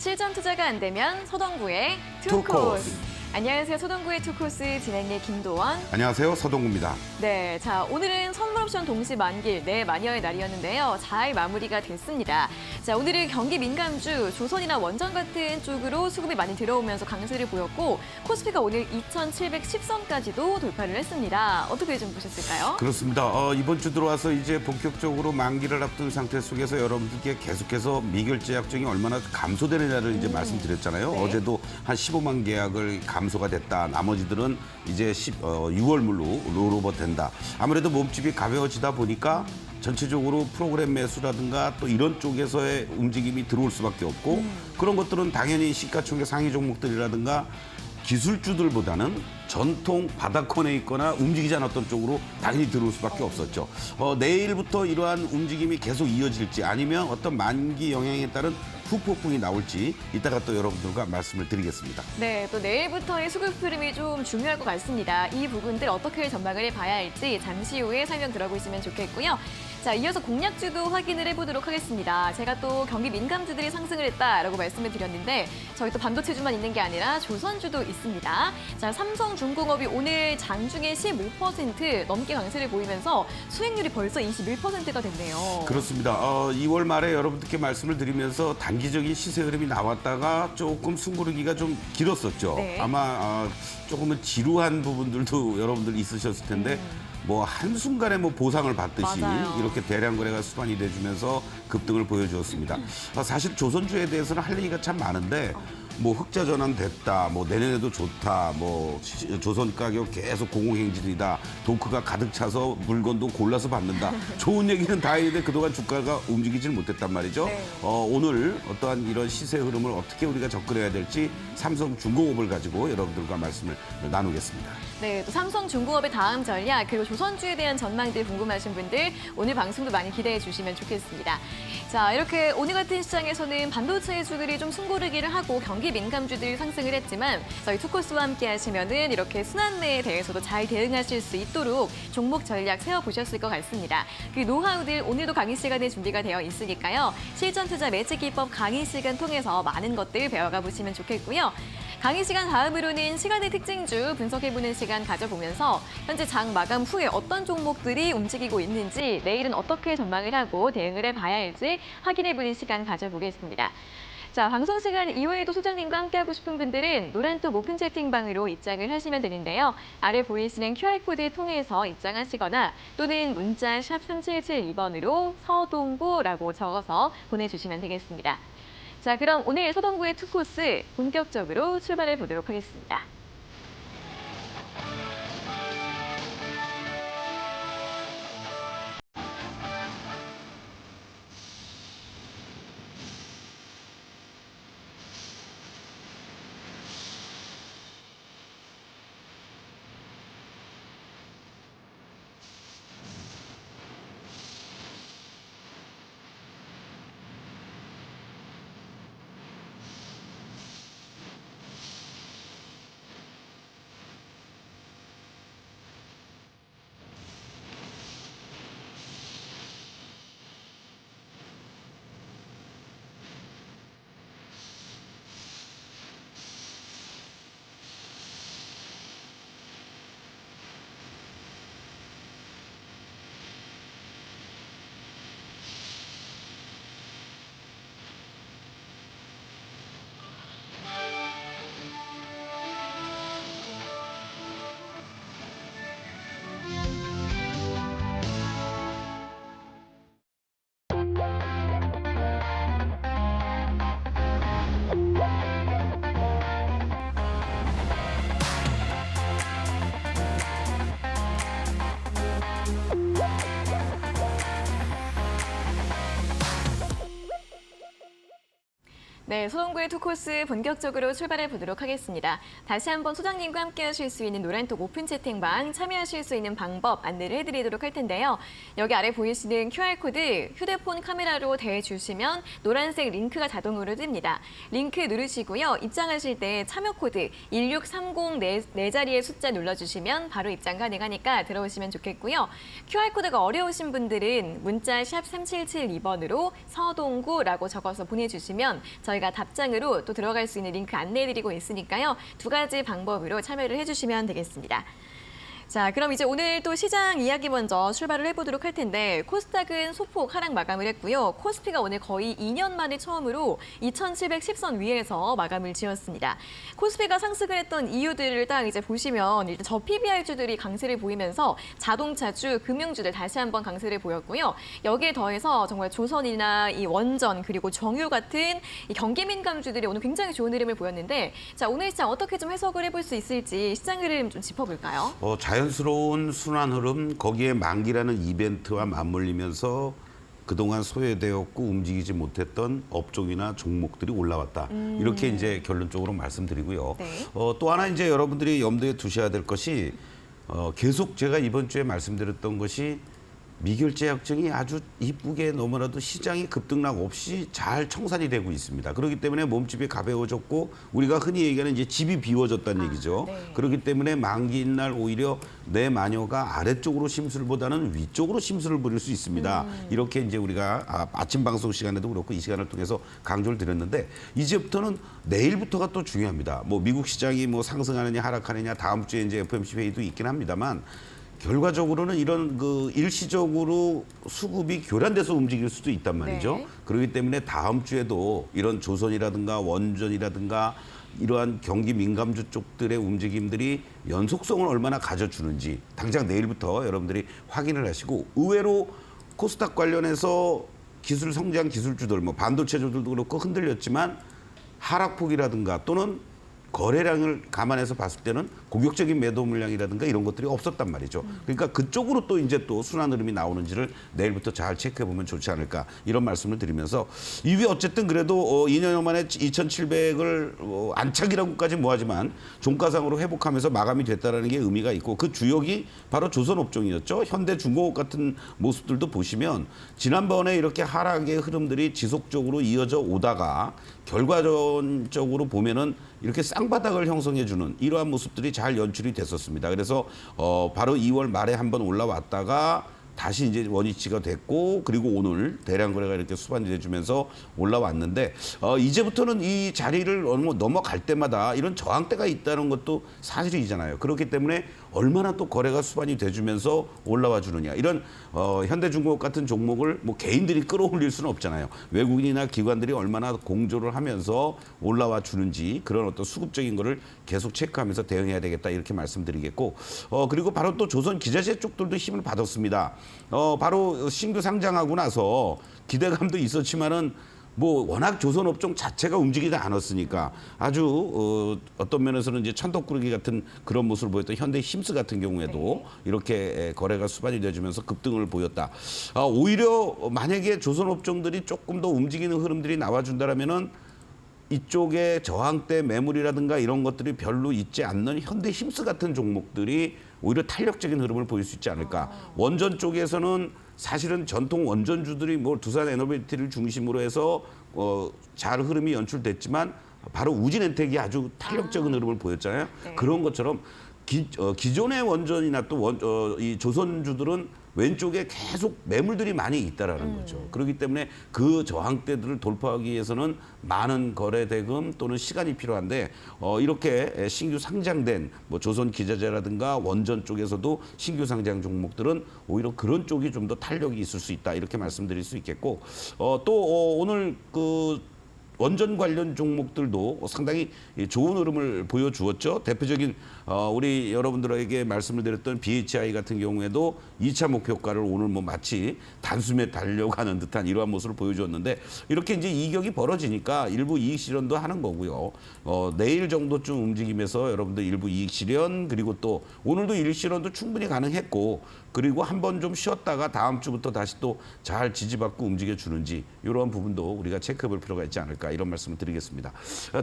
실전 투자가 안 되면 서동구의 투코스. 안녕하세요. 서동구의 투코스 진행의 김도원. 안녕하세요. 서동구입니다. 네, 자 오늘은 선물 옵션 동시 만길 네 마녀의 날이었는데요. 잘 마무리가 됐습니다. 자 오늘은 경기 민감주 조선이나 원전 같은 쪽으로 수급이 많이 들어오면서 강세를 보였고 코스피가 오늘 2,710선까지도 돌파를 했습니다. 어떻게 좀 보셨을까요? 그렇습니다. 이번 주 들어와서 이제 본격적으로 만기를 앞둔 상태 속에서 여러분들께 계속해서 미결제 약정이 얼마나 감소되느냐를 이제 말씀드렸잖아요. 네. 어제도 한 15만 계약을 감소가 됐다. 나머지들은 이제 6월물로 롤오버 된다. 아무래도 몸집이 가벼워지다 보니까 전체적으로 프로그램 매수라든가 또 이런 쪽에서의 움직임이 들어올 수밖에 없고 그런 것들은 당연히 시가총액 상위 종목들이라든가 기술주들보다는 전통 바닥권에 있거나 움직이지 않았던 쪽으로 당연히 들어올 수밖에 없었죠. 내일부터 이러한 움직임이 계속 이어질지 아니면 어떤 만기 영향에 따른 후폭풍이 나올지 이따가 또 여러분들과 말씀을 드리겠습니다. 네, 또 내일부터의 수급 흐름이 좀 중요할 것 같습니다. 이 부분들 어떻게 전망을 해봐야 할지 잠시 후에 설명 들어보시면 좋겠고요. 자, 이어서 공략주도 확인을 해보도록 하겠습니다. 제가 또 경기 민감주들이 상승을 했다라고 말씀을 드렸는데 저희 또 반도체주만 있는 게 아니라 조선주도 있습니다. 자, 삼성중공업이 오늘 장중에 15% 넘게 강세를 보이면서 수익률이 벌써 21%가 됐네요. 그렇습니다. 2월 말에 여러분들께 말씀을 드리면서 단기적인 시세 흐름이 나왔다가 조금 숨고르기가 좀 길었었죠. 네. 아마 조금은 지루한 부분들도 여러분들 있으셨을 텐데 뭐 한순간에 뭐 보상을 받듯이 맞아요. 이렇게 대량 거래가 수반이 돼주면서 급등을 보여주었습니다. 사실 조선주에 대해서는 할 얘기가 참 많은데 뭐 흑자 전환 됐다, 뭐 내년에도 좋다, 뭐 조선 가격 계속 공공행진이다, 도크가 가득 차서 물건도 골라서 받는다. 좋은 얘기는 다행인데 그동안 주가가 움직이질 못했단 말이죠. 네. 오늘 어떠한 이런 시세 흐름을 어떻게 우리가 접근해야 될지 삼성중공업을 가지고 여러분들과 말씀을 나누겠습니다. 네, 또 삼성중공업의 다음 전략 그리고 조선주에 대한 전망들 궁금하신 분들 오늘 방송도 많이 기대해 주시면 좋겠습니다. 자, 이렇게 오늘 같은 시장에서는 반도체주들이 좀 숨고르기를 하고 경기 민감주들이 상승을 했지만 저희 투코스와 함께 하시면은 이렇게 순환매에 대해서도 잘 대응하실 수 있도록 종목 전략 세워보셨을 것 같습니다. 그 노하우들 오늘도 강의 시간에 준비가 되어 있으니까요. 실전 투자 매치 기법 강의 시간 통해서 많은 것들 배워가 보시면 좋겠고요. 강의 시간 다음으로는 시간의 특징주 분석해보는 시간 가져보면서 현재 장 마감 후에 어떤 종목들이 움직이고 있는지 내일은 어떻게 전망을 하고 대응을 해봐야 할지 확인해보는 시간 가져보겠습니다. 자, 방송 시간 이후에도 소장님과 함께하고 싶은 분들은 노란톡 오픈 채팅방으로 입장을 하시면 되는데요. 아래 보이시는 QR코드 통해서 입장하시거나 또는 문자 샵 3772번으로 서동구라고 적어서 보내주시면 되겠습니다. 자, 그럼 오늘 서동구의 투코스 본격적으로 출발해 보도록 하겠습니다. 네, 서동구의 투코스 본격적으로 출발해 보도록 하겠습니다. 다시 한번 소장님과 함께 하실 수 있는 노란톡 오픈 채팅방 참여하실 수 있는 방법 안내를 해드리도록 할 텐데요. 여기 아래 보이시는 QR코드 휴대폰 카메라로 대주시면 노란색 링크가 자동으로 뜹니다. 링크 누르시고요. 입장하실 때 참여 코드 1630 네 자리의 숫자 눌러주시면 바로 입장 가능하니까 들어오시면 좋겠고요. QR코드가 어려우신 분들은 문자 샵 3772번으로 서동구라고 적어서 보내주시면 저희가 저희가 답장으로 또 들어갈 수 있는 링크 안내해드리고 있으니까요. 두 가지 방법으로 참여를 해주시면 되겠습니다. 자, 그럼 이제 오늘 또 시장 이야기 먼저 출발을 해보도록 할 텐데 코스닥은 소폭 하락 마감을 했고요. 코스피가 오늘 거의 2년 만에 처음으로 2,710선 위에서 마감을 지었습니다. 코스피가 상승을 했던 이유들을 딱 이제 보시면 일단 저PBR주들이 강세를 보이면서 자동차주, 금융주들 다시 한번 강세를 보였고요. 여기에 더해서 정말 조선이나 이 원전 그리고 정유 같은 이 경기 민감주들이 오늘 굉장히 좋은 흐름을 보였는데 자, 오늘 시장 어떻게 좀 해석을 해볼 수 있을지 시장 흐름 좀 짚어볼까요? 자연스러운 순환 흐름, 거기에 만기라는 이벤트와 맞물리면서 그동안 소외되었고 움직이지 못했던 업종이나 종목들이 올라왔다. 이렇게 이제 결론적으로 말씀드리고요. 네. 또 하나 이제 여러분들이 염두에 두셔야 될 것이 계속 제가 이번 주에 말씀드렸던 것이 미결제 협정이 아주 이쁘게 너무나도 시장이 급등락 없이 잘 청산이 되고 있습니다. 그렇기 때문에 몸집이 가벼워졌고 우리가 흔히 얘기하는 이제 집이 비워졌다는 얘기죠. 네. 그렇기 때문에 만기인 날 오히려 내 마녀가 아래쪽으로 심술보다는 위쪽으로 심술을 부릴 수 있습니다. 이렇게 이제 우리가 아침 방송 시간에도 그렇고 이 시간을 통해서 강조를 드렸는데 이제부터는 내일부터가 또 중요합니다. 뭐 미국 시장이 뭐 상승하느냐 하락하느냐 다음 주에 이제 FOMC 회의도 있긴 합니다만 결과적으로는 이런 그 일시적으로 수급이 교란돼서 움직일 수도 있단 말이죠. 네. 그렇기 때문에 다음 주에도 이런 조선이라든가 원전이라든가 이러한 경기 민감주 쪽들의 움직임들이 연속성을 얼마나 가져주는지 당장 내일부터 여러분들이 확인을 하시고 의외로 코스닥 관련해서 기술 성장 기술주들 뭐 반도체주들도 그렇고 흔들렸지만 하락폭이라든가 또는 거래량을 감안해서 봤을 때는 공격적인 매도 물량이라든가 이런 것들이 없었단 말이죠. 그러니까 그쪽으로 또 이제 또 순환 흐름이 나오는지를 내일부터 잘 체크해 보면 좋지 않을까 이런 말씀을 드리면서 이후에 어쨌든 그래도 2년 만에 2,700을 안착이라고까지 뭐하지만 종가상으로 회복하면서 마감이 됐다는 게 의미가 있고 그 주역이 바로 조선업종이었죠. 현대중공업 같은 모습들도 보시면 지난번에 이렇게 하락의 흐름들이 지속적으로 이어져 오다가 결과적으로 보면은 이렇게 쌍바닥을 형성해주는 이러한 모습들이 잘 연출이 됐었습니다. 그래서 바로 2월 말에 한번 올라왔다가 다시 이제 원위치가 됐고 그리고 오늘 대량 거래가 이렇게 수반이 돼주면서 올라왔는데 이제부터는 이 자리를 넘어갈 때마다 이런 저항대가 있다는 것도 사실이잖아요. 그렇기 때문에 얼마나 또 거래가 수반이 돼주면서 올라와 주느냐 이런 현대중공업 같은 종목을 뭐 개인들이 끌어올릴 수는 없잖아요. 외국인이나 기관들이 얼마나 공조를 하면서 올라와 주는지 그런 어떤 수급적인 거를 계속 체크하면서 대응해야 되겠다 이렇게 말씀드리겠고 그리고 바로 또 조선 기자재 쪽들도 힘을 받았습니다. 바로 신규 상장하고 나서 기대감도 있었지만은 뭐 워낙 조선업종 자체가 움직이지 않았으니까 아주 어떤 면에서는 이제 천덕꾸러기 같은 그런 모습을 보였던 현대힘스 같은 경우에도 이렇게 거래가 수반이 돼주면서 급등을 보였다. 오히려 만약에 조선업종들이 조금 더 움직이는 흐름들이 나와준다라면은 이쪽에 저항대 매물이라든가 이런 것들이 별로 있지 않는 현대힘스 같은 종목들이 오히려 탄력적인 흐름을 보일 수 있지 않을까. 원전 쪽에서는 사실은 전통 원전주들이 뭐 두산 에너비티를 중심으로 해서 잘 흐름이 연출됐지만 바로 우진엔텍이 아주 탄력적인 흐름을 보였잖아요. 네. 그런 것처럼 기존의 원전이나 또 이 조선주들은 왼쪽에 계속 매물들이 많이 있다라는 거죠. 그렇기 때문에 그 저항대들을 돌파하기 위해서는 많은 거래 대금 또는 시간이 필요한데 이렇게 신규 상장된 뭐 조선 기자재라든가 원전 쪽에서도 신규 상장 종목들은 오히려 그런 쪽이 좀 더 탄력이 있을 수 있다 이렇게 말씀드릴 수 있겠고 또 오늘 그 원전 관련 종목들도 상당히 좋은 흐름을 보여주었죠. 대표적인 우리 여러분들에게 말씀을 드렸던 BHI 같은 경우에도 2차 목표가를 오늘 뭐 마치 단숨에 달려가는 듯한 이러한 모습을 보여주었는데 이렇게 이제 이격이 벌어지니까 일부 이익 실현도 하는 거고요. 내일 정도쯤 움직임에서 여러분들 일부 이익 실현 그리고 또 오늘도 이익 실현도 충분히 가능했고 그리고 한번 좀 쉬었다가 다음 주부터 다시 또 잘 지지받고 움직여 주는지 이러한 부분도 우리가 체크해 볼 필요가 있지 않을까 이런 말씀을 드리겠습니다.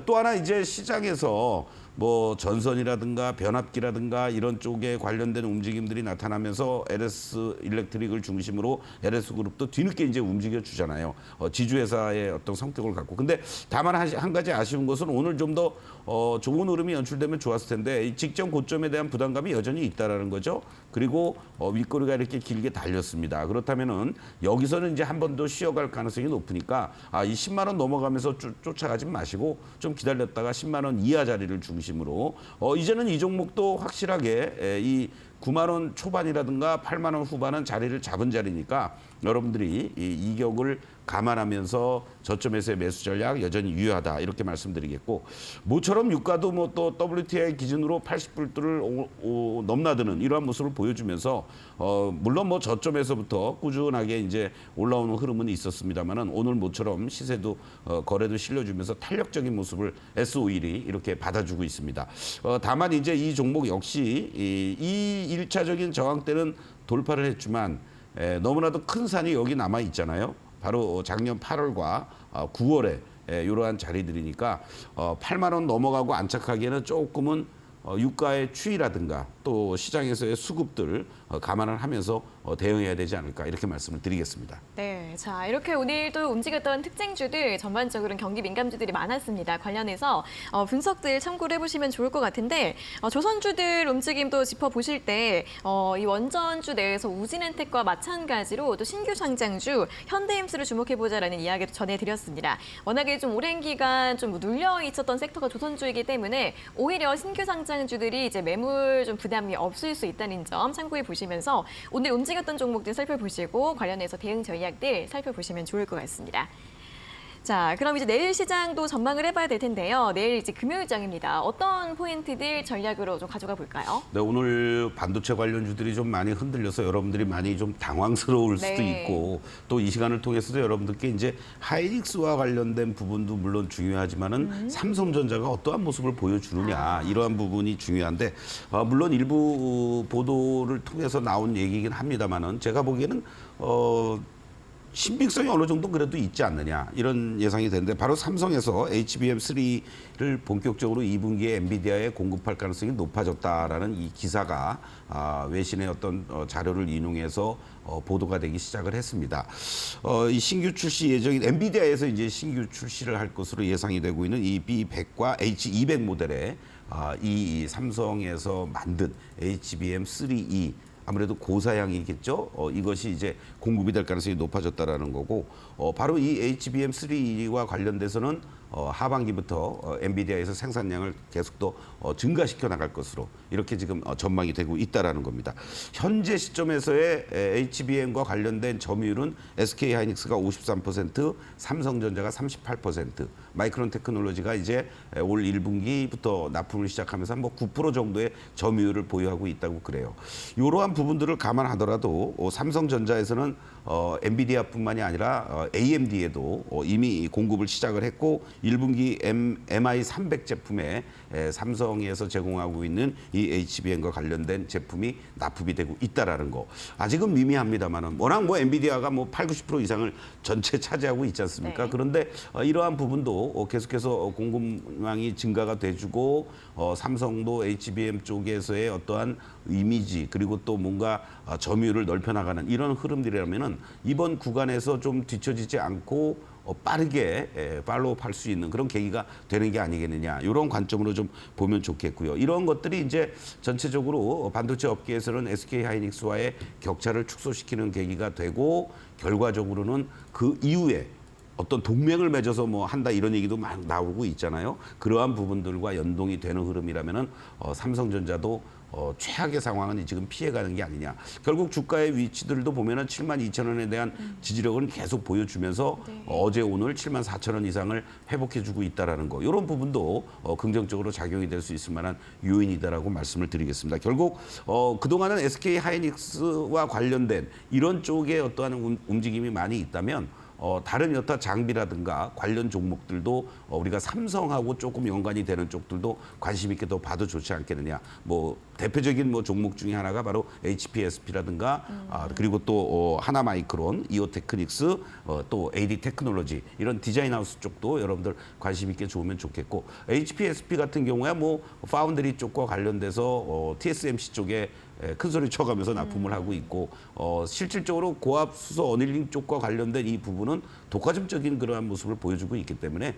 또 하나 이제 시장에서 뭐 전선이라든가 변압기라든가 이런 쪽에 관련된 움직임들이 나타나면서 LS 일렉트릭을 중심으로 LS 그룹도 뒤늦게 이제 움직여 주잖아요. 지주회사의 어떤 성격을 갖고. 근데 다만 한 가지 아쉬운 것은 오늘 좀 더 좋은 흐름이 연출되면 좋았을 텐데 직전 고점에 대한 부담감이 여전히 있다라는 거죠. 그리고 윗꼬리가 이렇게 길게 달렸습니다. 그렇다면은 여기서는 이제 한 번 더 쉬어갈 가능성이 높으니까 이 10만 원 넘어가면서 쫓아가지 마시고 좀 기다렸다가 10만 원 이하 자리를 중심으로 이제는 이 종목도 확실하게 이 9만 원 초반이라든가 8만 원 후반은 자리를 잡은 자리니까 여러분들이 이 이격을 감안하면서 저점에서의 매수 전략 여전히 유효하다 이렇게 말씀드리겠고, 모처럼 유가도 뭐 또 WTI 기준으로 80불들을 넘나드는 이러한 모습을 보여주면서 물론 뭐 저점에서부터 꾸준하게 이제 올라오는 흐름은 있었습니다만은 오늘 모처럼 시세도 거래도 실려주면서 탄력적인 모습을 S51이 이렇게 받아주고 있습니다. 다만 이제 이 종목 역시 이 1차적인 저항 때는 돌파를 했지만 너무나도 큰 산이 여기 남아 있잖아요. 바로 작년 8월과 9월에 이러한 자리들이니까 8만 원 넘어가고 안착하기에는 조금은 유가의 추이라든가 또 시장에서의 수급들 감안을 하면서 대응해야 되지 않을까 이렇게 말씀을 드리겠습니다. 네, 자 이렇게 오늘도 움직였던 특징주들 전반적으로는 경기 민감주들이 많았습니다. 관련해서 분석들 참고를 해보시면 좋을 것 같은데 조선주들 움직임도 짚어보실 때 이 원전주 내에서 우진엔텍과 마찬가지로 또 신규 상장주 현대임스를 주목해보자라는 이야기도 전해드렸습니다. 워낙에 좀 오랜 기간 좀 눌려 있었던 섹터가 조선주이기 때문에 오히려 신규 상장주들이 이제 매물 좀 부담이 없을 수 있다는 점 참고해 보시면서 오늘 움직였던 종목들 살펴보시고 관련해서 대응 전략들 살펴보시면 좋을 것 같습니다. 자, 그럼 이제 내일 시장도 전망을 해봐야 될 텐데요. 내일 이제 금요일장입니다. 어떤 포인트들 전략으로 좀 가져가 볼까요? 네, 오늘 반도체 관련주들이 좀 많이 흔들려서 여러분들이 많이 좀 당황스러울 수도 네. 있고 또 이 시간을 통해서도 여러분들께 이제 하이닉스와 관련된 부분도 물론 중요하지만은 삼성전자가 어떠한 모습을 보여주느냐 이러한 부분이 중요한데 물론 일부 보도를 통해서 나온 얘기긴 합니다만은 제가 보기에는 신빙성이 어느 정도 그래도 있지 않느냐 이런 예상이 되는데 바로 삼성에서 HBM3를 본격적으로 2분기에 엔비디아에 공급할 가능성이 높아졌다라는 이 기사가 외신의 어떤 자료를 인용해서 보도가 되기 시작을 했습니다. 이 신규 출시 예정인 엔비디아에서 이제 신규 출시를 할 것으로 예상이 되고 있는 이 B100과 H200 모델에 이 삼성에서 만든 HBM3E 아무래도 고사양이겠죠. 이것이 이제 공급이 될 가능성이 높아졌다라는 거고, 바로 이 HBM3와 관련돼서는 하반기부터 엔비디아에서 생산량을 계속 더 증가시켜 나갈 것으로 이렇게 지금 전망이 되고 있다라는 겁니다. 현재 시점에서의 HBM과 관련된 점유율은 SK하이닉스가 53%, 삼성전자가 38%, 마이크론 테크놀로지가 이제 올 1분기부터 납품을 시작하면서 뭐 9% 정도의 점유율을 보유하고 있다고 그래요. 이러한 부분들을 감안하더라도 삼성전자에서는 엔비디아뿐만이 아니라 AMD에도 이미 공급을 시작을 했고 1분기 MI300 제품에 삼성에서 제공하고 있는 이 HBM과 관련된 제품이 납품이 되고 있다라는 거. 아직은 미미합니다만은 워낙 뭐 엔비디아가 뭐 8, 90% 이상을 전체 차지하고 있지 않습니까? 네. 그런데 이러한 부분도 계속해서 공급량이 증가가 돼주고 삼성도 HBM 쪽에서의 어떠한 이미지 그리고 또 뭔가 점유율을 넓혀나가는 이런 흐름들이라면은 이번 구간에서 좀 뒤처지지 않고 빠르게 팔로우할 수 있는 그런 계기가 되는 게 아니겠느냐 이런 관점으로 좀 보면 좋겠고요. 이런 것들이 이제 전체적으로 반도체 업계에서는 SK하이닉스와의 격차를 축소시키는 계기가 되고 결과적으로는 그 이후에 어떤 동맹을 맺어서 뭐 한다 이런 얘기도 막 나오고 있잖아요. 그러한 부분들과 연동이 되는 흐름이라면은 삼성전자도 최악의 상황은 지금 피해가는 게 아니냐. 결국 주가의 위치들도 보면은 72,000원에 대한 지지력은 계속 보여주면서 네. 어제 오늘 74,000원 이상을 회복해주고 있다라는 거. 이런 부분도 긍정적으로 작용이 될 수 있을 만한 요인이다라고 말씀을 드리겠습니다. 결국 그동안은 SK하이닉스와 관련된 이런 쪽에 어떠한 움직임이 많이 있다면 다른 여타 장비라든가 관련 종목들도 우리가 삼성하고 조금 연관이 되는 쪽들도 관심 있게 더 봐도 좋지 않겠느냐. 뭐 대표적인 뭐 종목 중에 하나가 바로 HPSP라든가 그리고 또 하나마이크론, 이오테크닉스, 또 AD 테크놀로지 이런 디자인하우스 쪽도 여러분들 관심 있게 좋으면 좋겠고 HPSP 같은 경우에 뭐 파운드리 쪽과 관련돼서 TSMC 쪽에 큰 소리 쳐가면서 납품을 하고 있고 실질적으로 고압 수소 어닐링 쪽과 관련된 이 부분은 독과점적인 그러한 모습을 보여주고 있기 때문에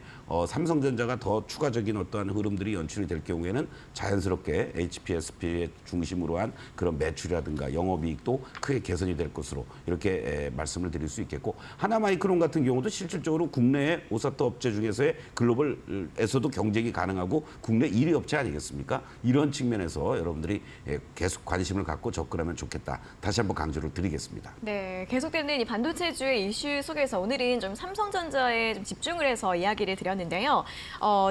삼성전자가 더 추가적인 어떠한 흐름들이 연출이 될 경우에는 자연스럽게 HPSP의 중심으로 한 그런 매출이라든가 영업이익도 크게 개선이 될 것으로 이렇게 말씀을 드릴 수 있겠고 하나마이크론 같은 경우도 실질적으로 국내의 오사토 업체 중에서의 글로벌에서도 경쟁이 가능하고 국내 1위 업체 아니겠습니까? 이런 측면에서 여러분들이 계속 관심을 갖고 접근하면 좋겠다. 다시 한번 강조를 드리겠습니다. 네, 계속되는 이 반도체주의 이슈 속에서 오늘은 좀 삼성전자에 좀 집중을 해서 이야기를 드렸는데요.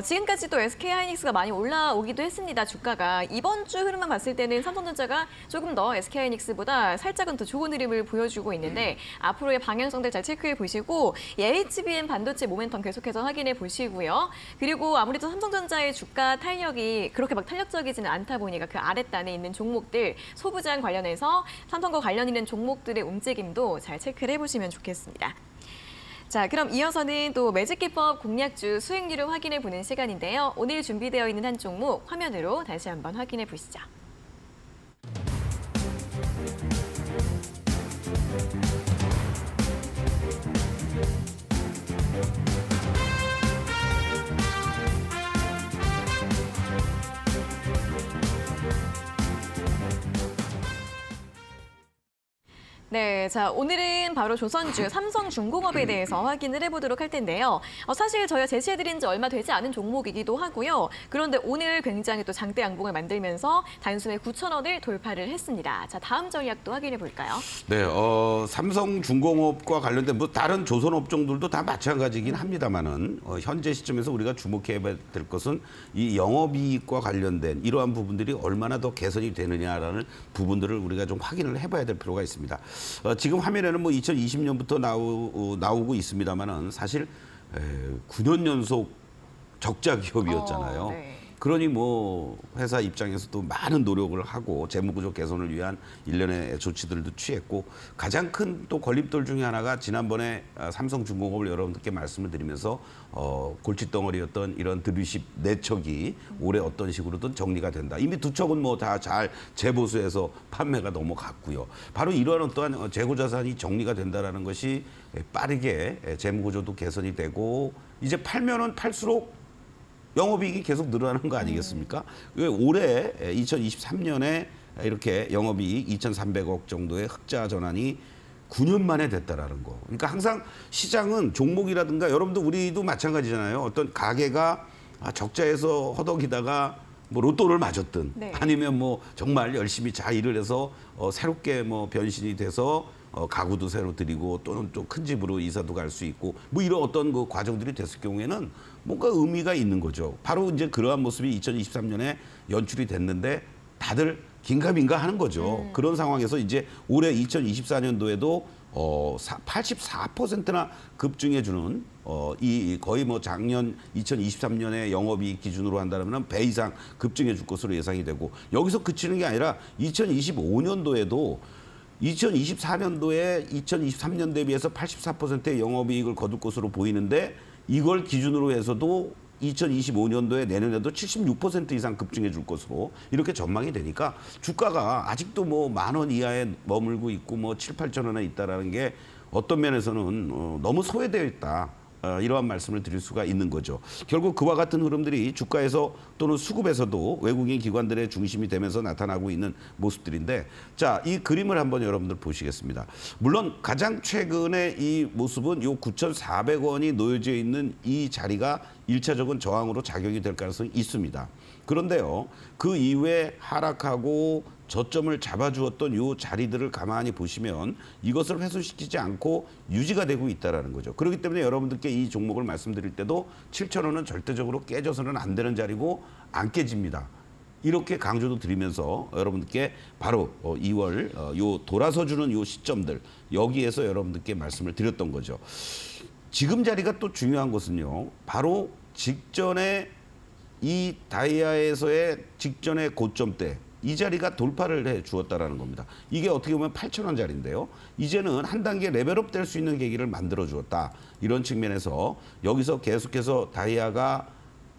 지금까지도 SK하이닉스가 많이 올라오기도 했습니다. 주가가 이번 주 흐름만 봤을 때는 삼성전자가 조금 더 SK하이닉스보다 살짝은 더 좋은 흐름을 보여주고 있는데 앞으로의 방향성들 잘 체크해 보시고 HBM 반도체 모멘텀 계속해서 확인해 보시고요. 그리고 아무래도 삼성전자의 주가 탄력이 그렇게 막 탄력적이지는 않다 보니까 그 아랫단에 있는 종목들 소부장 관련해서 삼성과 관련 있는 종목들의 움직임도 잘 체크를 해보시면 좋겠습니다. 자, 그럼 이어서는 또 매직기법 공략주 수익률을 확인해 보는 시간인데요. 오늘 준비되어 있는 한 종목 화면으로 다시 한번 확인해 보시죠. 네, 자 오늘은 바로 조선주 삼성중공업에 대해서 확인을 해보도록 할 텐데요. 사실 저희가 제시해드린 지 얼마 되지 않은 종목이기도 하고요. 그런데 오늘 굉장히 또 장대 양봉을 만들면서 단숨에 9,000원을 돌파를 했습니다. 자 다음 전략도 확인해 볼까요? 네, 삼성중공업과 관련된 뭐 다른 조선 업종들도 다 마찬가지긴 합니다만은 현재 시점에서 우리가 주목해야 될 것은 이 영업이익과 관련된 이러한 부분들이 얼마나 더 개선이 되느냐라는 부분들을 우리가 좀 확인을 해봐야 될 필요가 있습니다. 지금 화면에는 뭐 2020년부터 나오고 있습니다만은 사실 9년 연속 적자 기업이었잖아요. 네. 그러니 뭐 회사 입장에서도 많은 노력을 하고 재무구조 개선을 위한 일련의 조치들도 취했고 가장 큰 또 걸림돌 중에 하나가 지난번에 삼성중공업을 여러분들께 말씀을 드리면서 골칫덩어리였던 이런 드류십 네 척이 올해 어떤 식으로든 정리가 된다. 이미 두 척은 뭐 다 잘 재보수해서 판매가 넘어갔고요. 바로 이러한 어떠한 재고자산이 정리가 된다라는 것이 빠르게 재무구조도 개선이 되고 이제 팔면은 팔수록 영업이익이 계속 늘어나는 거 아니겠습니까? 올해 2023년에 이렇게 영업이익 2,300억 정도의 흑자 전환이 9년 만에 됐다라는 거. 그러니까 항상 시장은 종목이라든가 여러분도 우리도 마찬가지잖아요. 어떤 가게가 적자에서 허덕이다가 뭐 로또를 맞았든 네. 아니면 뭐 정말 열심히 잘 일을 해서 새롭게 뭐 변신이 돼서 가구도 새로 드리고 또는 또 큰 집으로 이사도 갈 수 있고 뭐 이런 어떤 그 과정들이 됐을 경우에는 뭔가 의미가 있는 거죠. 바로 이제 그러한 모습이 2023년에 연출이 됐는데 다들 긴가민가 하는 거죠. 그런 상황에서 이제 올해 2024년도에도 84%나 급증해주는 이 거의 뭐 작년 2023년에 영업이익 기준으로 한다면 배 이상 급증해줄 것으로 예상이 되고 여기서 그치는 게 아니라 2025년도에도 2024년도에 2023년 대비해서 84%의 영업이익을 거둘 것으로 보이는데 이걸 기준으로 해서도 2025년도에 내년에도 76% 이상 급증해 줄 것으로 이렇게 전망이 되니까 주가가 아직도 뭐 10,000원 이하에 머물고 있고 뭐 7, 8천 원에 있다라는 게 어떤 면에서는 너무 소외되어 있다. 이러한 말씀을 드릴 수가 있는 거죠. 결국 그와 같은 흐름들이 주가에서 또는 수급에서도 외국인 기관들의 중심이 되면서 나타나고 있는 모습들인데 자, 이 그림을 한번 여러분들 보시겠습니다. 물론 가장 최근에 이 모습은 요 9,400원이 놓여져 있는 이 자리가 1차적인 저항으로 작용이 될 가능성이 있습니다. 그런데요, 그 이후에 하락하고 저점을 잡아주었던 이 자리들을 가만히 보시면 이것을 훼손시키지 않고 유지가 되고 있다는 거죠. 그렇기 때문에 여러분들께 이 종목을 말씀드릴 때도 7,000원은 절대적으로 깨져서는 안 되는 자리고 안 깨집니다. 이렇게 강조도 드리면서 여러분들께 바로 2월 요 돌아서 주는 요 시점들 여기에서 여러분들께 말씀을 드렸던 거죠. 지금 자리가 또 중요한 것은요. 바로 직전에 이 다이아에서의 직전의 고점대 이 자리가 돌파를 해 주었다라는 겁니다. 이게 어떻게 보면 8,000원짜리인데요. 이제는 한 단계 레벨업 될 수 있는 계기를 만들어 주었다. 이런 측면에서 여기서 계속해서 다이아가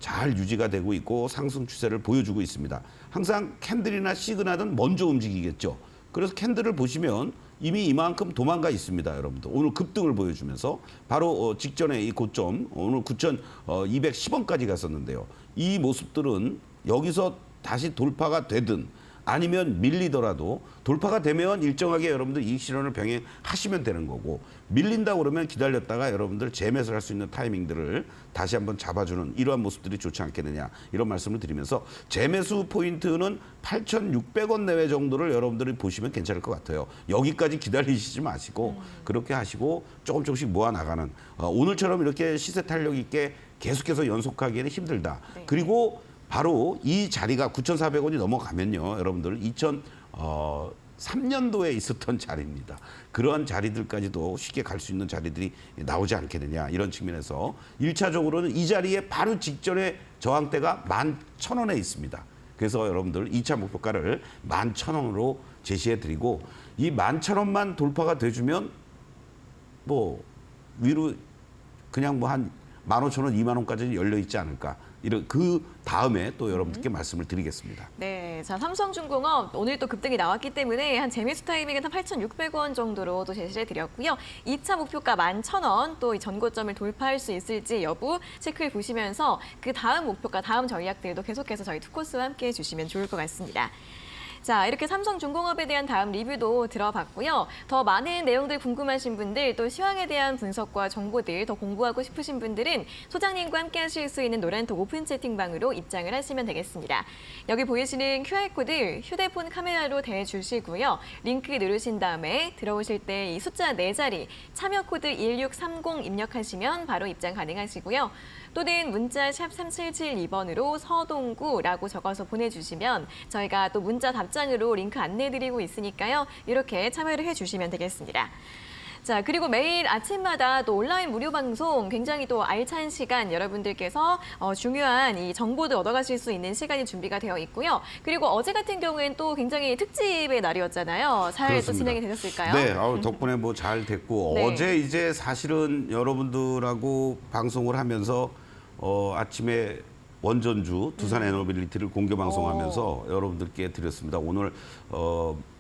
잘 유지가 되고 있고 상승 추세를 보여주고 있습니다. 항상 캔들이나 시그널은 먼저 움직이겠죠. 그래서 캔들을 보시면 이미 이만큼 도망가 있습니다, 여러분들. 오늘 급등을 보여주면서 바로 직전에 이 고점 오늘 9,210원까지 갔었는데요. 이 모습들은 여기서 다시 돌파가 되든 아니면 밀리더라도 돌파가 되면 일정하게 여러분들 이익 실현을 병행하시면 되는 거고, 밀린다 그러면 기다렸다가 여러분들 재매수를 할 수 있는 타이밍들을 다시 한번 잡아주는 이러한 모습들이 좋지 않겠느냐, 이런 말씀을 드리면서 재매수 포인트는 8,600원 내외 정도를 여러분들이 보시면 괜찮을 것 같아요. 여기까지 기다리시지 마시고 그렇게 하시고 조금씩 모아 나가는, 오늘처럼 이렇게 시세 탄력 있게 계속해서 연속하기에는 힘들다. 네. 그리고 바로 이 자리가 9,400원이 넘어가면요, 여러분들 2003년도에 있었던 자리입니다. 그러한 자리들까지도 쉽게 갈 수 있는 자리들이 나오지 않겠느냐, 이런 측면에서 1차적으로는 이 자리에 바로 직전에 저항대가 11,000원에 있습니다. 그래서 여러분들 2차 목표가를 11,000원으로 제시해드리고, 이 11,000원만 돌파가 돼주면 뭐 위로 그냥 뭐 한 15,000원, 2만 원까지는 열려 있지 않을까. 이런 그 다음에 또 여러분들께 말씀을 드리겠습니다. 네, 자 삼성중공업 오늘 또 급등이 나왔기 때문에 한 재매수 타이밍은 한 8,600원 정도로 또 제시를 드렸고요. 2차 목표가 11,000원, 또 이 전고점을 돌파할 수 있을지 여부 체크해 보시면서 그 다음 목표가, 다음 전략들도 계속해서 저희 투코스와 함께 해주시면 좋을 것 같습니다. 자, 이렇게 삼성중공업에 대한 다음 리뷰도 들어봤고요. 더 많은 내용들 궁금하신 분들, 또 시황에 대한 분석과 정보들 더 공부하고 싶으신 분들은 소장님과 함께 하실 수 있는 노란톡 오픈 채팅방으로 입장을 하시면 되겠습니다. 여기 보이시는 QR코드 휴대폰 카메라로 대주시고요. 링크 누르신 다음에 들어오실 때 이 숫자 4자리 참여 코드 1630 입력하시면 바로 입장 가능하시고요. 또는 문자 샵 3772번으로 서동구라고 적어서 보내주시면 저희가 또 문자 답장으로 링크 안내드리고 있으니까요. 이렇게 참여를 해주시면 되겠습니다. 자, 그리고 매일 아침마다 또 온라인 무료 방송, 굉장히 또 알찬 시간 여러분들께서 중요한 이 정보도 얻어가실 수 있는 시간이 준비가 되어 있고요. 그리고 어제 같은 경우에는 또 굉장히 특집의 날이었잖아요. 잘 또 그렇습니다. 진행이 되셨을까요? 네, 덕분에 뭐 잘 됐고, 네. 어제 이제 사실은 여러분들하고 방송을 하면서 아침에 원전주 두산 에너빌리티를 공개 방송하면서 여러분들께 드렸습니다. 오늘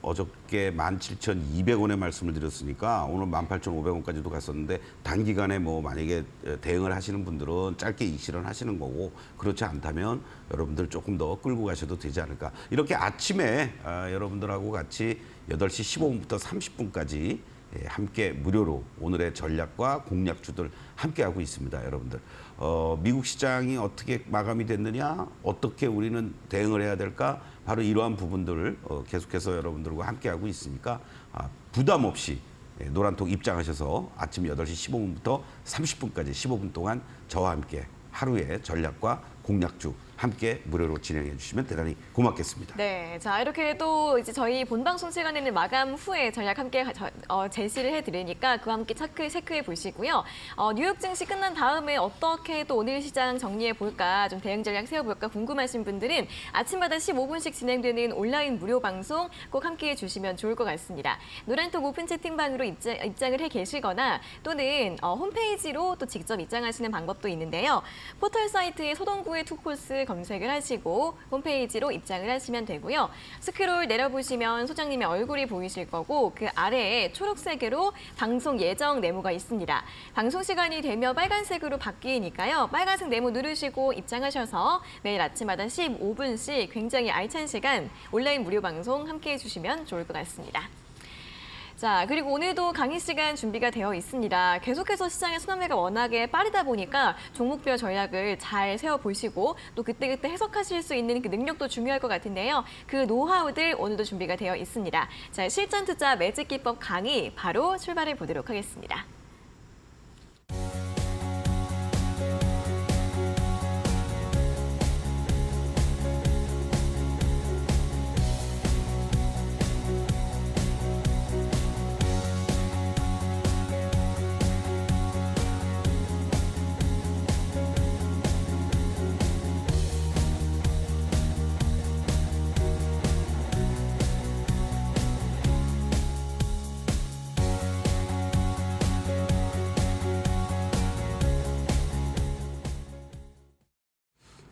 어저께 17,200원에 말씀을 드렸으니까 오늘 18,500원까지도 갔었는데, 단기간에 뭐 만약에 대응을 하시는 분들은 짧게 이익 실현하시는 거고, 그렇지 않다면 여러분들 조금 더 끌고 가셔도 되지 않을까. 이렇게 아침에 여러분들하고 같이 8시 15분부터 30분까지 함께 무료로 오늘의 전략과 공략주들 함께 하고 있습니다, 여러분들. 미국 시장이 어떻게 마감이 됐느냐, 어떻게 우리는 대응을 해야 될까, 바로 이러한 부분들을 계속해서 여러분들과 함께 하고 있으니까 부담 없이 노란톡 입장하셔서 아침 8시 15분부터 30분까지 15분 동안 저와 함께 하루의 전략과 공략주 함께 무료로 진행해 주시면 대단히 고맙겠습니다. 네, 자 이렇게 또 이제 저희 본방송 시간에는 마감 후에 전략 함께 제시를 해드리니까 그와 함께 체크해 보시고요. 뉴욕 증시 끝난 다음에 어떻게 또 오늘 시장 정리해 볼까, 좀 대응 전략 세워볼까 궁금하신 분들은 아침마다 15분씩 진행되는 온라인 무료 방송 꼭 함께해 주시면 좋을 것 같습니다. 노란톡 오픈 채팅방으로 입장을 해 계시거나 또는 홈페이지로 또 직접 입장하시는 방법도 있는데요. 포털 사이트에 소동구의 투코스 검색을 하시고 홈페이지로 입장을 하시면 되고요. 스크롤 내려보시면 소장님의 얼굴이 보이실 거고, 그 아래에 초록색으로 방송 예정 네모가 있습니다. 방송 시간이 되면 빨간색으로 바뀌니까요. 빨간색 네모 누르시고 입장하셔서 매일 아침마다 15분씩 굉장히 알찬 시간 온라인 무료 방송 함께해 주시면 좋을 것 같습니다. 자, 그리고 오늘도 강의 시간 준비가 되어 있습니다. 계속해서 시장의 순환매가 워낙에 빠르다 보니까 종목별 전략을 잘 세워보시고 또 그때그때 해석하실 수 있는 그 능력도 중요할 것 같은데요. 그 노하우들 오늘도 준비가 되어 있습니다. 자, 실전 투자 매직 기법 강의 바로 출발해 보도록 하겠습니다.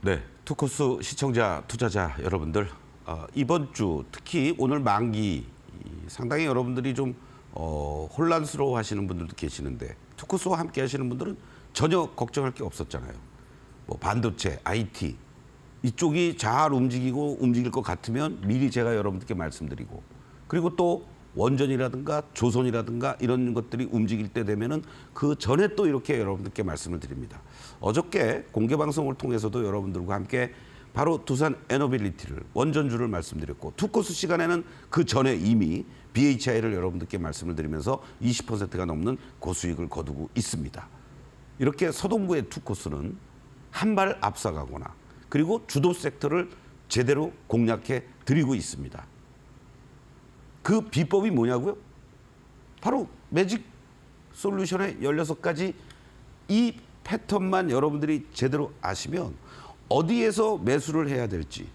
네, 투코스 시청자, 투자자 여러분들, 이번 주 특히 오늘 만기 상당히 여러분들이 좀 혼란스러워하시는 분들도 계시는데 투코스와 함께 하시는 분들은 전혀 걱정할 게 없었잖아요. 뭐 반도체, IT 이쪽이 잘 움직이고 움직일 것 같으면 미리 제가 여러분들께 말씀드리고, 그리고 또 원전이라든가 조선이라든가 이런 것들이 움직일 때 되면은 그 전에 또 이렇게 여러분들께 말씀을 드립니다. 어저께 공개 방송을 통해서도 여러분들과 함께 바로 두산 에너빌리티를 원전주를 말씀드렸고, 투코스 시간에는 그 전에 이미 BHI를 여러분들께 말씀을 드리면서 20%가 넘는 고수익을 거두고 있습니다. 이렇게 서동구의 투코스는 한 발 앞서가거나 그리고 주도 섹터를 제대로 공략해 드리고 있습니다. 그 비법이 뭐냐고요? 바로 매직 솔루션의 16가지 이 패턴만 여러분들이 제대로 아시면 어디에서 매수를 해야 될지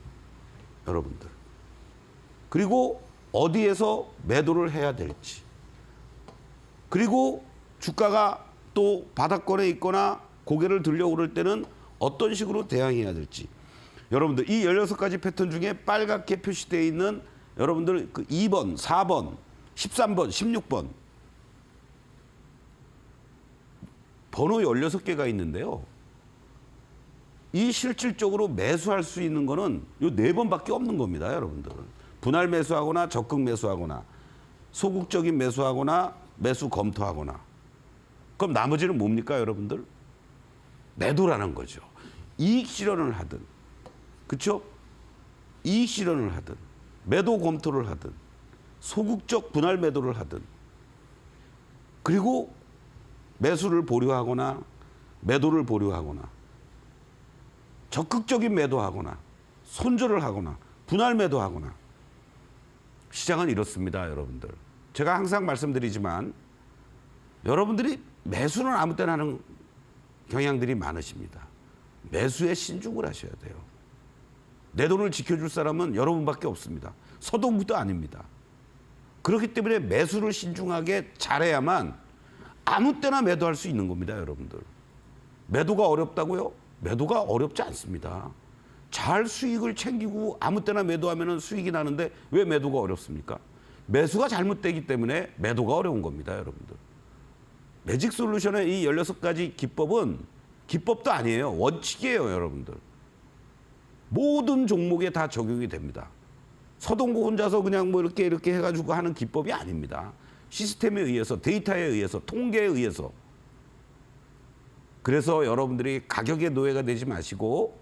여러분들, 그리고 어디에서 매도를 해야 될지, 그리고 주가가 또 바닥권에 있거나 고개를 들려 오를 때는 어떤 식으로 대응해야 될지, 여러분들 이 16가지 패턴 중에 빨갛게 표시되어 있는 여러분들 그 2번, 4번, 13번, 16번 번호 16개가 있는데요. 이 실질적으로 매수할 수 있는 거는 요 4번밖에 없는 겁니다, 여러분들은. 분할 매수하거나 적극 매수하거나 소극적인 매수하거나 매수 검토하거나. 그럼 나머지는 뭡니까, 여러분들? 매도라는 거죠. 이익 실현을 하든, 그렇죠? 이익 실현을 하든, 매도 검토를 하든, 소극적 분할 매도를 하든, 그리고 매수를 보류하거나 매도를 보류하거나 적극적인 매도하거나 손절을 하거나 분할 매도하거나. 시장은 이렇습니다, 여러분들. 제가 항상 말씀드리지만 여러분들이 매수는 아무 때나 하는 경향들이 많으십니다. 매수에 신중을 하셔야 돼요. 내 돈을 지켜줄 사람은 여러분밖에 없습니다. 서동구도 아닙니다. 그렇기 때문에 매수를 신중하게 잘해야만 아무 때나 매도할 수 있는 겁니다, 여러분들. 매도가 어렵다고요? 매도가 어렵지 않습니다. 잘 수익을 챙기고 아무 때나 매도하면 수익이 나는데 왜 매도가 어렵습니까? 매수가 잘못되기 때문에 매도가 어려운 겁니다, 여러분들. 매직 솔루션의 이 16가지 기법은 기법도 아니에요. 원칙이에요, 여러분들. 모든 종목에 다 적용이 됩니다. 서동구 혼자서 그냥 뭐 이렇게 해가지고 하는 기법이 아닙니다. 시스템에 의해서, 데이터에 의해서, 통계에 의해서. 그래서 여러분들이 가격의 노예가 되지 마시고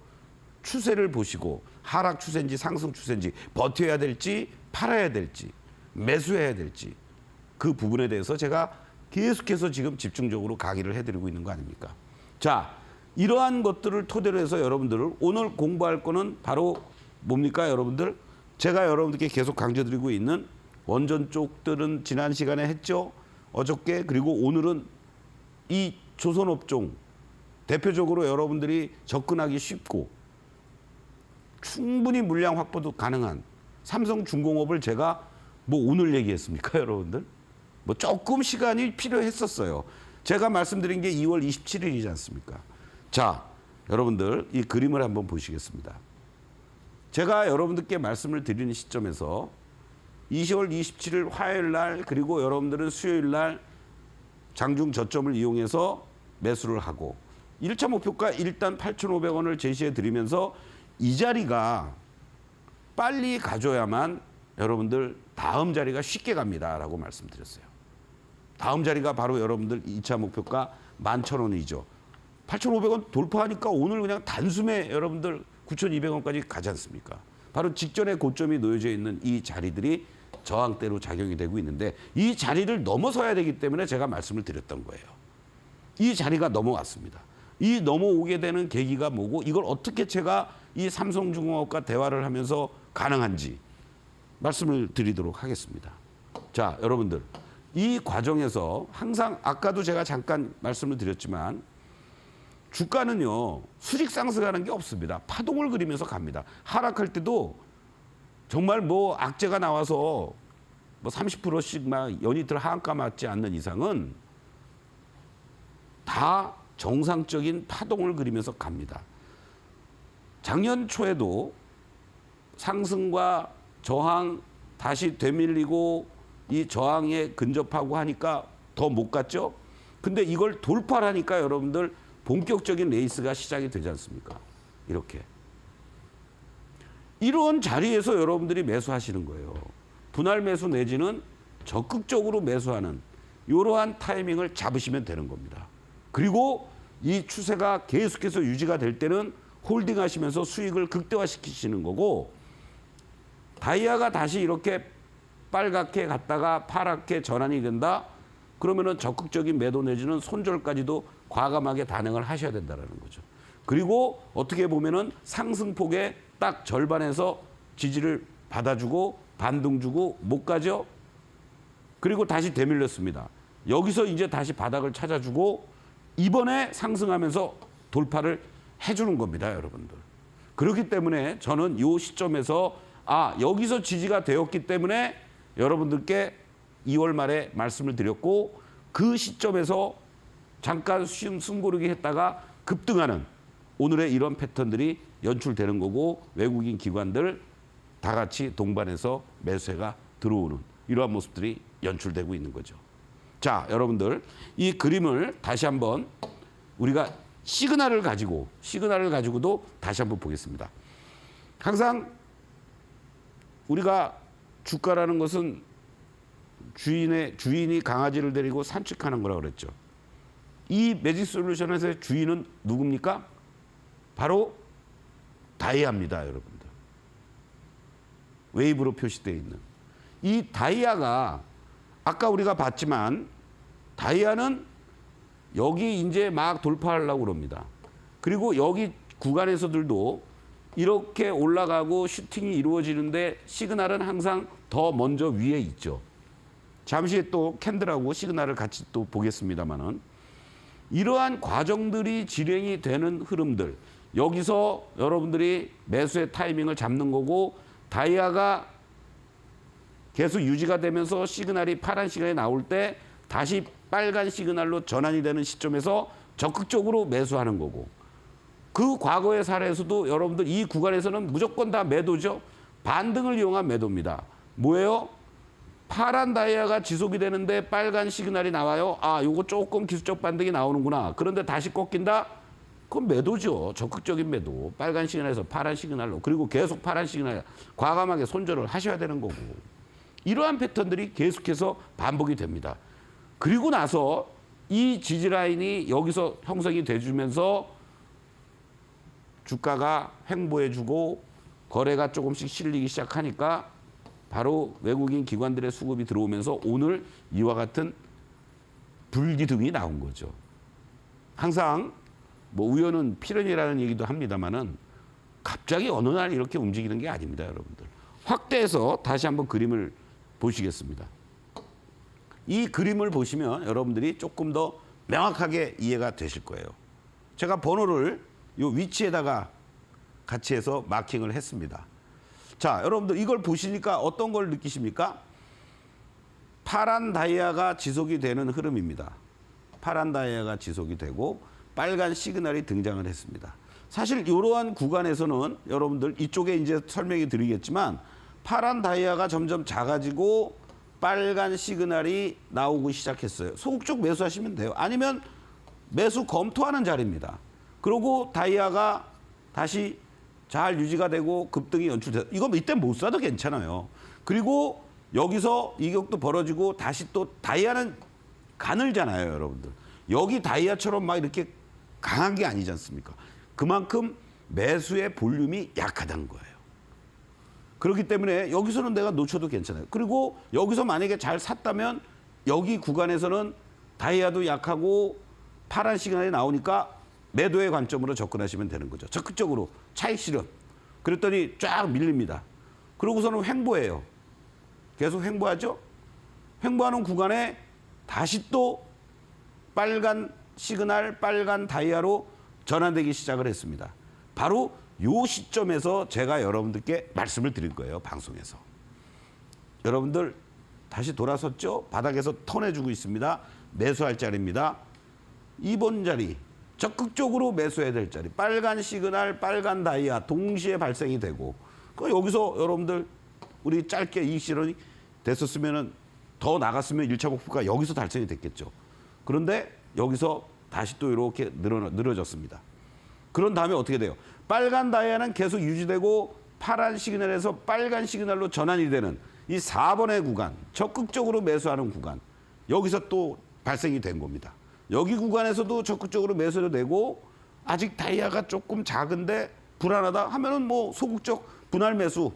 추세를 보시고 하락 추세인지 상승 추세인지 버텨야 될지 팔아야 될지 매수해야 될지 그 부분에 대해서 제가 계속해서 지금 집중적으로 강의를 해드리고 있는 거 아닙니까? 자, 이러한 것들을 토대로 해서 여러분들을 오늘 공부할 거는 바로 뭡니까, 여러분들? 제가 여러분들께 계속 강조드리고 있는 원전 쪽들은 지난 시간에 했죠. 어저께, 그리고 오늘은 이 조선업종 대표적으로 여러분들이 접근하기 쉽고 충분히 물량 확보도 가능한 삼성중공업을 제가 뭐 오늘 얘기했습니까, 여러분들? 뭐 조금 시간이 필요했었어요. 제가 말씀드린 게 2월 27일이지 않습니까? 자, 여러분들 이 그림을 한번 보시겠습니다. 제가 여러분들께 말씀을 드리는 시점에서 20월 27일 화요일 날, 그리고 여러분들은 수요일 날 장중 저점을 이용해서 매수를 하고 1차 목표가 일단 8,500원을 제시해 드리면서 이 자리가 빨리 가져야만 여러분들 다음 자리가 쉽게 갑니다라고 말씀드렸어요. 다음 자리가 바로 여러분들 2차 목표가 11,000원이죠. 8,500원 돌파하니까 오늘 그냥 단숨에 여러분들 9,200원까지 가지 않습니까? 바로 직전에 고점이 놓여져 있는 이 자리들이 저항대로 작용이 되고 있는데 이 자리를 넘어서야 되기 때문에 제가 말씀을 드렸던 거예요. 이 자리가 넘어왔습니다. 이 넘어오게 되는 계기가 뭐고 이걸 어떻게 제가 이 삼성중공업과 대화를 하면서 가능한지 말씀을 드리도록 하겠습니다. 자, 여러분들 이 과정에서 항상 아까도 제가 잠깐 말씀을 드렸지만 주가는요 수직 상승하는 게 없습니다. 파동을 그리면서 갑니다. 하락할 때도 정말 뭐 악재가 나와서 뭐 30%씩 막 연이틀 하한가 맞지 않는 이상은 다 정상적인 파동을 그리면서 갑니다. 작년 초에도 상승과 저항 다시 되밀리고 이 저항에 근접하고 하니까 더 못 갔죠. 근데 이걸 돌파하니까 여러분들 본격적인 레이스가 시작이 되지 않습니까? 이렇게. 이런 자리에서 여러분들이 매수하시는 거예요. 분할 매수 내지는 적극적으로 매수하는 이러한 타이밍을 잡으시면 되는 겁니다. 그리고 이 추세가 계속해서 유지가 될 때는 홀딩하시면서 수익을 극대화시키시는 거고, 다이아가 다시 이렇게 빨갛게 갔다가 파랗게 전환이 된다? 그러면은 적극적인 매도 내지는 손절까지도 과감하게 단행을 하셔야 된다는 거죠. 그리고 어떻게 보면은 상승폭의 딱 절반에서 지지를 받아주고 반등 주고 못 가죠. 그리고 다시 되밀렸습니다. 여기서 이제 다시 바닥을 찾아주고 이번에 상승하면서 돌파를 해주는 겁니다, 여러분들. 그렇기 때문에 저는 이 시점에서 여기서 지지가 되었기 때문에 여러분들께 2월 말에 말씀을 드렸고, 그 시점에서 잠깐 숨고르기 했다가 급등하는 오늘의 이런 패턴들이 연출되는 거고, 외국인 기관들 다 같이 동반해서 매수세가 들어오는 이러한 모습들이 연출되고 있는 거죠. 자, 여러분들 이 그림을 다시 한번 우리가 시그널을 가지고도 다시 한번 보겠습니다. 항상 우리가 주가라는 것은 주인이 강아지를 데리고 산책하는 거라고 그랬죠. 이 매직 솔루션에서의 주인은 누굽니까? 바로 다이아입니다, 여러분들. 웨이브로 표시되어 있는. 이 다이아가 아까 우리가 봤지만 다이아는 여기 이제 막 돌파하려고 그럽니다. 그리고 여기 구간에서들도 이렇게 올라가고 슈팅이 이루어지는데 시그널은 항상 더 먼저 위에 있죠. 잠시 또 캔들하고 시그널을 같이 또 보겠습니다만은 이러한 과정들이 진행이 되는 흐름들, 여기서 여러분들이 매수의 타이밍을 잡는 거고, 다이아가 계속 유지가 되면서 시그널이 파란 시그널이 나올 때 다시 빨간 시그널로 전환이 되는 시점에서 적극적으로 매수하는 거고, 그 과거의 사례에서도 여러분들 이 구간에서는 무조건 다 매도죠. 반등을 이용한 매도입니다. 뭐예요? 파란 다이아가 지속이 되는데 빨간 시그널이 나와요. 요거 조금 기술적 반등이 나오는구나. 그런데 다시 꺾인다? 그건 매도죠. 적극적인 매도. 빨간 시그널에서 파란 시그널로. 그리고 계속 파란 시그널 과감하게 손절을 하셔야 되는 거고. 이러한 패턴들이 계속해서 반복이 됩니다. 그리고 나서 이 지지라인이 여기서 형성이 돼주면서 주가가 횡보해주고 거래가 조금씩 실리기 시작하니까 바로 외국인 기관들의 수급이 들어오면서 오늘 이와 같은 불기둥이 나온 거죠. 항상 뭐 우연은 필연이라는 얘기도 합니다만은 갑자기 어느 날 이렇게 움직이는 게 아닙니다, 여러분들. 확대해서 다시 한번 그림을 보시겠습니다. 이 그림을 보시면 여러분들이 조금 더 명확하게 이해가 되실 거예요. 제가 번호를 이 위치에다가 같이 해서 마킹을 했습니다. 자, 여러분들 이걸 보시니까 어떤 걸 느끼십니까? 파란 다이아가 지속이 되는 흐름입니다. 파란 다이아가 지속이 되고 빨간 시그널이 등장을 했습니다. 사실 이러한 구간에서는 여러분들 이쪽에 이제 설명이 드리겠지만 파란 다이아가 점점 작아지고 빨간 시그널이 나오기 시작했어요. 소극적 매수하시면 돼요. 아니면 매수 검토하는 자리입니다. 그리고 다이아가 다시 잘 유지가 되고 급등이 연출돼서 이거 이때 못 사도 괜찮아요. 그리고 여기서 이격도 벌어지고 다시 또 다이아는 가늘잖아요, 여러분들. 여기 다이아처럼 막 이렇게 강한 게 아니지 않습니까? 그만큼 매수의 볼륨이 약하다는 거예요. 그렇기 때문에 여기서는 내가 놓쳐도 괜찮아요. 그리고 여기서 만약에 잘 샀다면 여기 구간에서는 다이아도 약하고 파란 시그널이 나오니까 매도의 관점으로 접근하시면 되는 거죠. 적극적으로 차익 실현. 그랬더니 쫙 밀립니다. 그러고서는 횡보해요. 계속 횡보하죠. 횡보하는 구간에 다시 또 빨간 시그널, 빨간 다이아로 전환되기 시작을 했습니다. 바로 이 시점에서 제가 여러분들께 말씀을 드릴 거예요, 방송에서. 여러분들 다시 돌아섰죠? 바닥에서 턴해주고 있습니다. 매수할 자리입니다. 2번 자리, 적극적으로 매수해야 될 자리, 빨간 시그널, 빨간 다이아 동시에 발생이 되고, 여기서 여러분들 우리 짧게 이 실현이 됐었으면은 더 나갔으면 1차 목표가 여기서 달성이 됐겠죠. 그런데 여기서 다시 또 이렇게 늘어졌습니다. 그런 다음에 어떻게 돼요? 빨간 다이아는 계속 유지되고 파란 시그널에서 빨간 시그널로 전환이 되는 이 4번의 구간, 적극적으로 매수하는 구간, 여기서 또 발생이 된 겁니다. 여기 구간에서도 적극적으로 매수를 내고 아직 다이아가 조금 작은데 불안하다 하면은 뭐 소극적 분할 매수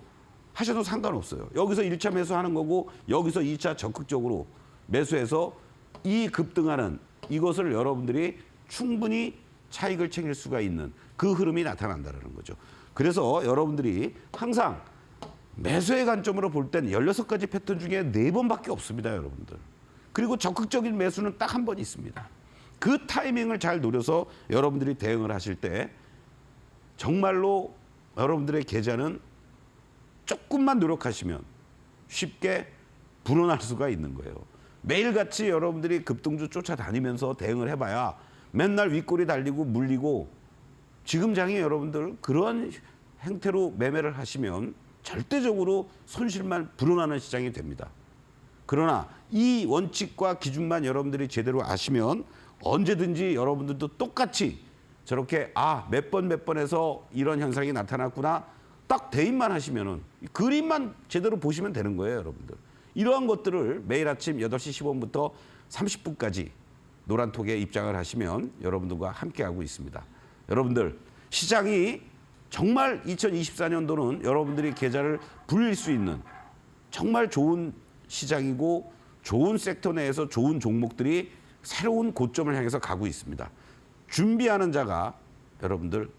하셔도 상관없어요. 여기서 1차 매수하는 거고 여기서 2차 적극적으로 매수해서 이 급등하는 이것을 여러분들이 충분히 차익을 챙길 수가 있는 그 흐름이 나타난다는 거죠. 그래서 여러분들이 항상 매수의 관점으로 볼 땐 16가지 패턴 중에 4번밖에 없습니다, 여러분들. 그리고 적극적인 매수는 딱 한 번 있습니다. 그 타이밍을 잘 노려서 여러분들이 대응을 하실 때 정말로 여러분들의 계좌는 조금만 노력하시면 쉽게 불어날 수가 있는 거예요. 매일같이 여러분들이 급등주 쫓아다니면서 대응을 해봐야 맨날 윗골이 달리고 물리고 지금 장에 여러분들 그런 행태로 매매를 하시면 절대적으로 손실만 불어나는 시장이 됩니다. 그러나 이 원칙과 기준만 여러분들이 제대로 아시면 언제든지 여러분들도 똑같이 저렇게 몇 번 해서 이런 현상이 나타났구나 딱 대입만 하시면은 그림만 제대로 보시면 되는 거예요, 여러분들. 이러한 것들을 매일 아침 8시 10분부터 30분까지 노란톡에 입장을 하시면 여러분들과 함께하고 있습니다. 여러분들 시장이 정말 2024년도는 여러분들이 계좌를 불릴 수 있는 정말 좋은 시장이고 좋은 섹터 내에서 좋은 종목들이 새로운 고점을 향해서 가고 있습니다. 준비하는 자가 여러분들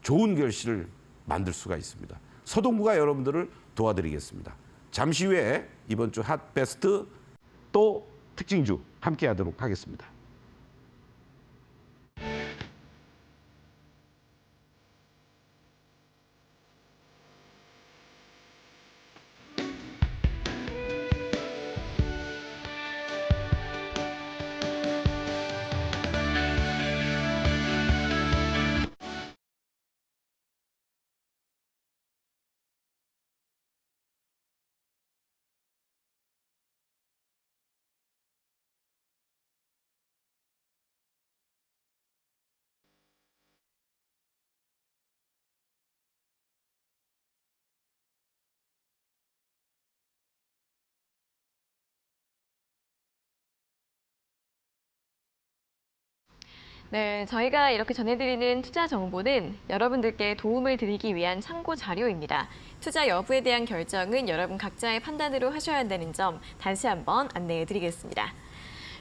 좋은 결실을 만들 수가 있습니다. 서동구가 여러분들을 도와드리겠습니다. 잠시 후에 이번 주 핫베스트 또 특징주 함께 하도록 하겠습니다. 네, 저희가 이렇게 전해드리는 투자 정보는 여러분들께 도움을 드리기 위한 참고 자료입니다. 투자 여부에 대한 결정은 여러분 각자의 판단으로 하셔야 한다는 점 다시 한번 안내해 드리겠습니다.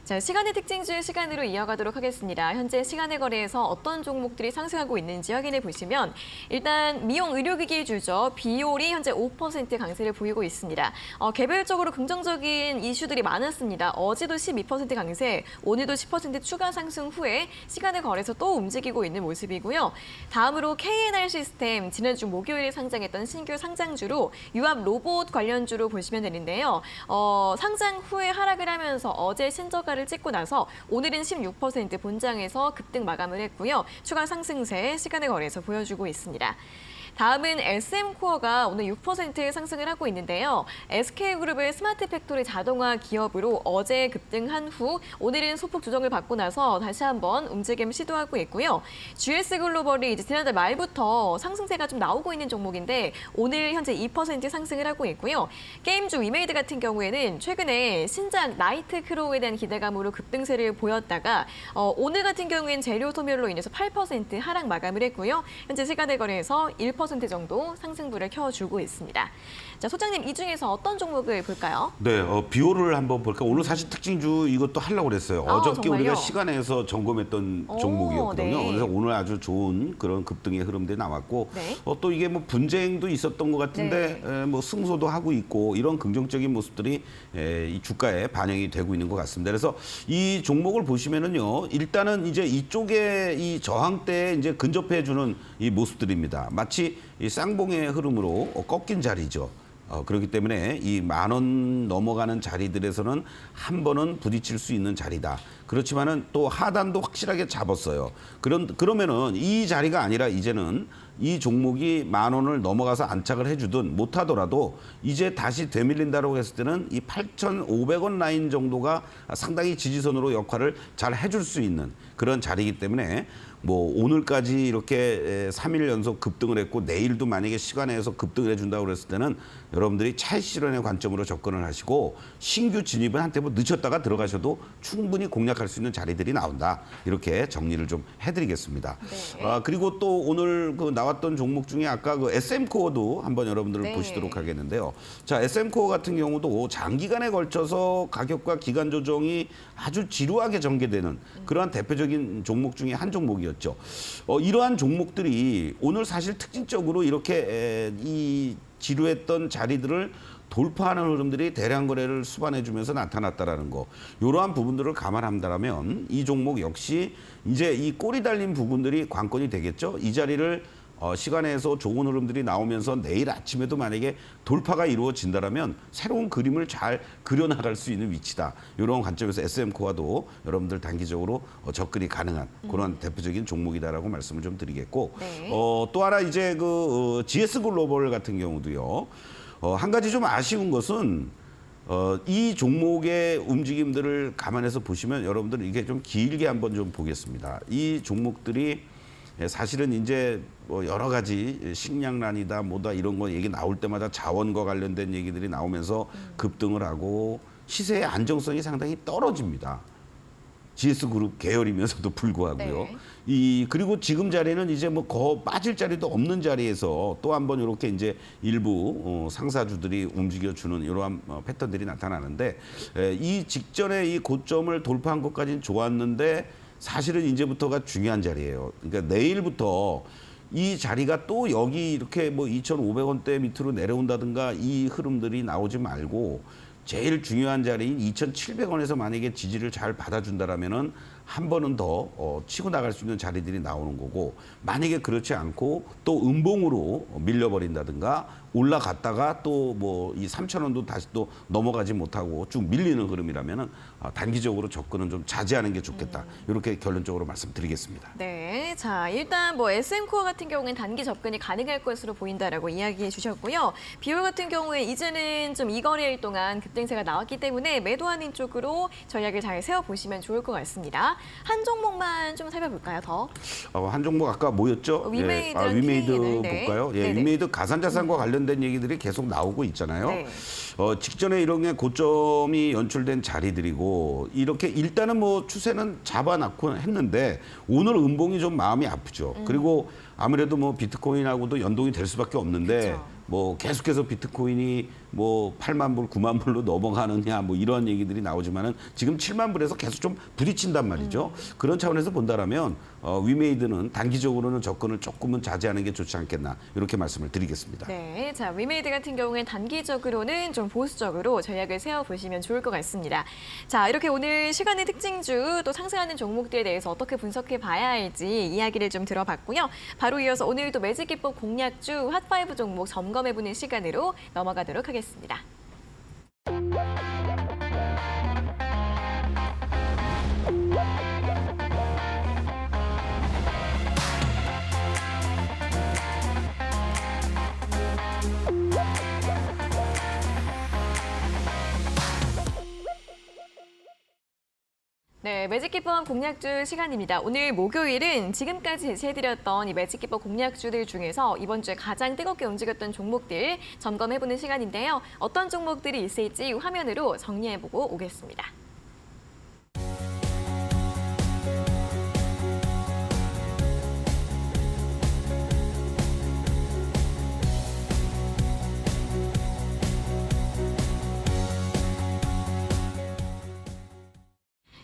자, 시간의 특징주 시간으로 이어가도록 하겠습니다. 현재 시간의 거래에서 어떤 종목들이 상승하고 있는지 확인해 보시면 일단 미용 의료기기 주죠. 비올이 현재 5% 강세를 보이고 있습니다. 개별적으로 긍정적인 이슈들이 많았습니다. 어제도 12% 강세, 오늘도 10% 추가 상승 후에 시간의 거래에서 또 움직이고 있는 모습이고요. 다음으로 KNR 시스템, 지난주 목요일에 상장했던 신규 상장주로 유압 로봇 관련주로 보시면 되는데요. 상장 후에 하락을 하면서 어제 신저가 를 찍고 나서 오늘은 16% 본장에서 급등 마감을 했고요. 추가 상승세 시간의 거래에서 보여주고 있습니다. 다음은 SM코어가 오늘 6% 상승을 하고 있는데요. SK그룹의 스마트 팩토리 자동화 기업으로 어제 급등한 후 오늘은 소폭 조정을 받고 나서 다시 한번 움직임 시도하고 있고요. GS글로벌이 이제 지난달 말부터 상승세가 좀 나오고 있는 종목인데 오늘 현재 2% 상승을 하고 있고요. 게임주 위메이드 같은 경우에는 최근에 신작 나이트 크로우에 대한 기대감으로 급등세를 보였다가 오늘 같은 경우에는 재료 소멸로 인해서 8% 하락 마감을 했고요. 현재 시간의 거래에서 1% 정도 상승부를 켜주고 있습니다. 자, 소장님 이 중에서 어떤 종목을 볼까요? 네, 비오를 한번 볼까? 오늘 사실 특징주 이것도 하려고 그랬어요. 어저께 정말요? 우리가 시간에서 점검했던 종목이었거든요. 네. 그래서 오늘 아주 좋은 그런 급등의 흐름들이 나왔고 네. 또 이게 뭐 분쟁도 있었던 것 같은데 뭐 승소도 하고 있고 이런 긍정적인 모습들이 이 주가에 반영이 되고 있는 것 같습니다. 그래서 이 종목을 보시면은요, 일단은 이제 이쪽에 이 저항대에 이제 근접해주는 이 모습들입니다. 마치 이 쌍봉의 흐름으로 꺾인 자리죠. 그렇기 때문에 이 10,000원 넘어가는 자리들에서는 한 번은 부딪힐 수 있는 자리다. 그렇지만은 또 하단도 확실하게 잡았어요. 그러면은 이 자리가 아니라 이제는 이 종목이 10,000원을 넘어가서 안착을 해주든 못하더라도 이제 다시 되밀린다고 했을 때는 이 8,500원 라인 정도가 상당히 지지선으로 역할을 잘 해줄 수 있는 그런 자리이기 때문에 뭐 오늘까지 이렇게 3일 연속 급등을 했고 내일도 만약에 시간에서 급등을 해준다고 그랬을 때는 여러분들이 차익 실현의 관점으로 접근을 하시고 신규 진입은 한때 뭐 늦췄다가 들어가셔도 충분히 공략할 수 있는 자리들이 나온다. 이렇게 정리를 좀 해드리겠습니다. 네. 그리고 또 오늘 그 나왔던 종목 중에 아까 그 SM코어도 한번 여러분들 네. 보시도록 하겠는데요. 자, SM코어 같은 경우도 장기간에 걸쳐서 가격과 기간 조정이 아주 지루하게 전개되는 그러한 대표적인 종목 중에 한 종목이었죠. 이러한 종목들이 오늘 사실 특징적으로 이렇게 이 지루했던 자리들을 돌파하는 흐름들이 대량 거래를 수반해주면서 나타났다라는 거. 이러한 부분들을 감안한다면 이 종목 역시 이제 이 꼬리 달린 부분들이 관건이 되겠죠. 이 자리를 시간에서 좋은 흐름들이 나오면서 내일 아침에도 만약에 돌파가 이루어진다면 새로운 그림을 잘 그려나갈 수 있는 위치다. 이런 관점에서 SM코어도 여러분들 단기적으로 접근이 가능한 그런 대표적인 종목이다라고 말씀을 좀 드리겠고 네. 또 하나 이제 그 GS 글로벌 같은 경우도요. 한 가지 좀 아쉬운 것은 이 종목의 움직임들을 감안해서 보시면 여러분들 이게 좀 길게 한번 좀 보겠습니다. 이 종목들이 사실은 이제 뭐 여러 가지 식량난이다 뭐다 이런 거 얘기 나올 때마다 자원과 관련된 얘기들이 나오면서 급등을 하고 시세의 안정성이 상당히 떨어집니다. GS그룹 계열이면서도 불구하고요. 네. 그리고 지금 자리는 이제 뭐 빠질 자리도 없는 자리에서 또 한번 이렇게 이제 일부 상사주들이 움직여주는 이러한 패턴들이 나타나는데 이 직전에 이 고점을 돌파한 것까지는 좋았는데 사실은 이제부터가 중요한 자리예요. 그러니까 내일부터 이 자리가 또 여기 이렇게 뭐 2,500원대 밑으로 내려온다든가 이 흐름들이 나오지 말고 제일 중요한 자리인 2,700원에서 만약에 지지를 잘 받아준다라면은 한 번은 더 치고 나갈 수 있는 자리들이 나오는 거고 만약에 그렇지 않고 또 음봉으로 밀려버린다든가 올라갔다가 또 뭐 이 3,000원도 다시 또 넘어가지 못하고 쭉 밀리는 흐름이라면은 단기적으로 접근은 좀 자제하는 게 좋겠다. 이렇게 결론적으로 말씀드리겠습니다. 네, 자 일단 뭐 SM코어 같은 경우는 단기 접근이 가능할 것으로 보인다라고 이야기해 주셨고요. 비올 같은 경우에 이제는 좀 이 거래일 동안 급등세가 나왔기 때문에 매도하는 쪽으로 전략을 잘 세워보시면 좋을 것 같습니다. 한 종목만 좀 살펴볼까요, 더? 한 종목 아까 뭐였죠? 위메이드랑 위메이드 K는, 네. 볼까요? 예, 네네. 위메이드 가상자산과 관련된 얘기들이 계속 나오고 있잖아요. 네. 직전에 이런 게 고점이 연출된 자리들이고 이렇게 일단은 뭐 추세는 잡아놨고 했는데 오늘 음봉이 좀 마음이 아프죠. 그리고 아무래도 뭐 비트코인하고도 연동이 될 수밖에 없는데 그쵸. 뭐 계속해서 비트코인이 뭐 8만 불, 9만 불로 넘어가느냐 뭐 이런 얘기들이 나오지만은 지금 7만 불에서 계속 좀 부딪힌단 말이죠. 그런 차원에서 본다라면 위메이드는 단기적으로는 접근을 조금은 자제하는 게 좋지 않겠나 이렇게 말씀을 드리겠습니다. 네, 자 위메이드 같은 경우는 단기적으로는 좀 보수적으로 전략을 세워보시면 좋을 것 같습니다. 자 이렇게 오늘 시간의 특징주 또 상승하는 종목들에 대해서 어떻게 분석해 봐야 할지 이야기를 좀 들어봤고요. 바로 이어서 오늘도 매직기법 공략주 핫5 종목 점검해보는 시간으로 넘어가도록 하겠습니다. 네, 매직기법 공략주 시간입니다. 오늘 목요일은 지금까지 제시해드렸던 이 매직기법 공략주들 중에서 이번 주에 가장 뜨겁게 움직였던 종목들 점검해보는 시간인데요. 어떤 종목들이 있을지 화면으로 정리해보고 오겠습니다.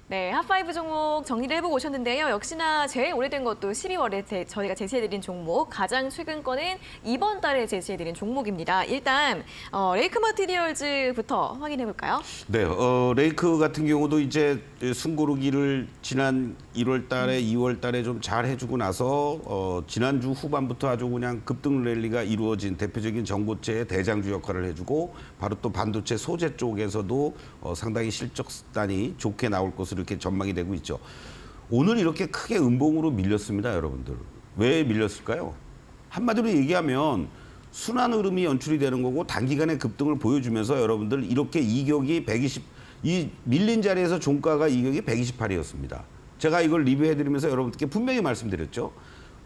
네, 핫5 종목 정리를 해보고 오셨는데요. 역시나 제일 오래된 것도 12월에 저희가 제시해드린 종목, 가장 최근 거는 이번 달에 제시해드린 종목입니다. 일단 레이크 머티리얼즈부터 확인해볼까요? 네, 레이크 같은 경우도 이제 숨고르기를 지난 1월 달에 2월 달에 좀 잘 해주고 나서 지난주 후반부터 아주 그냥 급등 랠리가 이루어진 대표적인 전고체의 대장주 역할을 해주고 바로 또 반도체 소재 쪽에서도 상당히 실적단이 좋게 나올 것으로 이렇게 전망이 되고 있죠. 오늘 이렇게 크게 음봉으로 밀렸습니다, 여러분들. 왜 밀렸을까요? 한마디로 얘기하면 순환 흐름이 연출이 되는 거고 단기간에 급등을 보여주면서 여러분들 이렇게 이격이 120, 이 밀린 자리에서 종가가 이격이 128이었습니다. 제가 이걸 리뷰해드리면서 여러분들께 분명히 말씀드렸죠.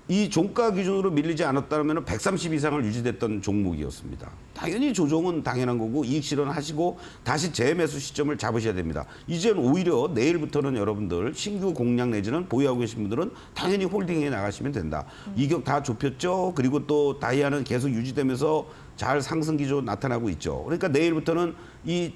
이 종가 기준으로 밀리지 않았다면 130 이상을 유지됐던 종목이었습니다. 당연히 조정은 당연한 거고 이익 실현하시고 다시 재매수 시점을 잡으셔야 됩니다. 이제는 오히려 내일부터는 여러분들 신규 공략 내지는 보유하고 계신 분들은 당연히 홀딩해 나가시면 된다. 이격 다 좁혔죠. 그리고 또 다이아는 계속 유지되면서 잘 상승 기조 나타나고 있죠. 그러니까 내일부터는 이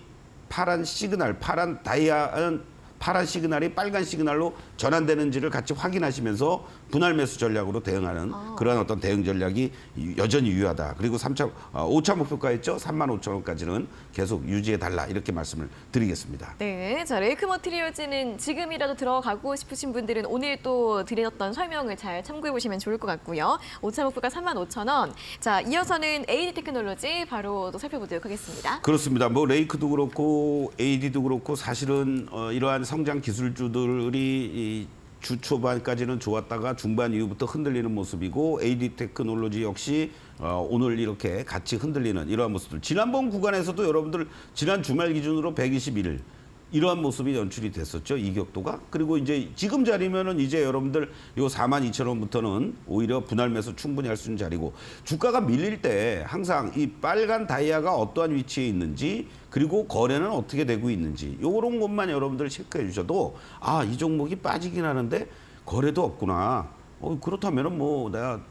파란 시그널, 파란 다이아는 파란 시그널이 빨간 시그널로 전환되는지를 같이 확인하시면서 분할 매수 전략으로 대응하는 그러한 어떤 대응 전략이 여전히 유효하다. 그리고 5차 목표가였죠. 35,000원까지는 계속 유지해달라. 이렇게 말씀을 드리겠습니다. 네, 자 레이크 머티리얼즈는 지금이라도 들어가고 싶으신 분들은 오늘 또 드렸던 설명을 잘 참고해 보시면 좋을 것 같고요. 5차 목표가 35,000원. 자, 이어서는 AD 테크놀로지 바로 또 살펴보도록 하겠습니다. 그렇습니다. 뭐 레이크도 그렇고 AD도 그렇고 사실은 이러한 성장 기술주들이 주 초반까지는 좋았다가 중반 이후부터 흔들리는 모습이고 AD 테크놀로지 역시 오늘 이렇게 같이 흔들리는 이러한 모습들. 지난번 구간에서도 여러분들 지난 주말 기준으로 121일 이러한 모습이 연출이 됐었죠. 이격도가. 그리고 이제 지금 자리면은 이제 여러분들 요 42,000원부터는 오히려 분할 매수 충분히 할 수 있는 자리고 주가가 밀릴 때 항상 이 빨간 다이아가 어떠한 위치에 있는지 그리고 거래는 어떻게 되고 있는지 요런 것만 여러분들 체크해 주셔도 아, 이 종목이 빠지긴 하는데 거래도 없구나. 그렇다면은 뭐 내가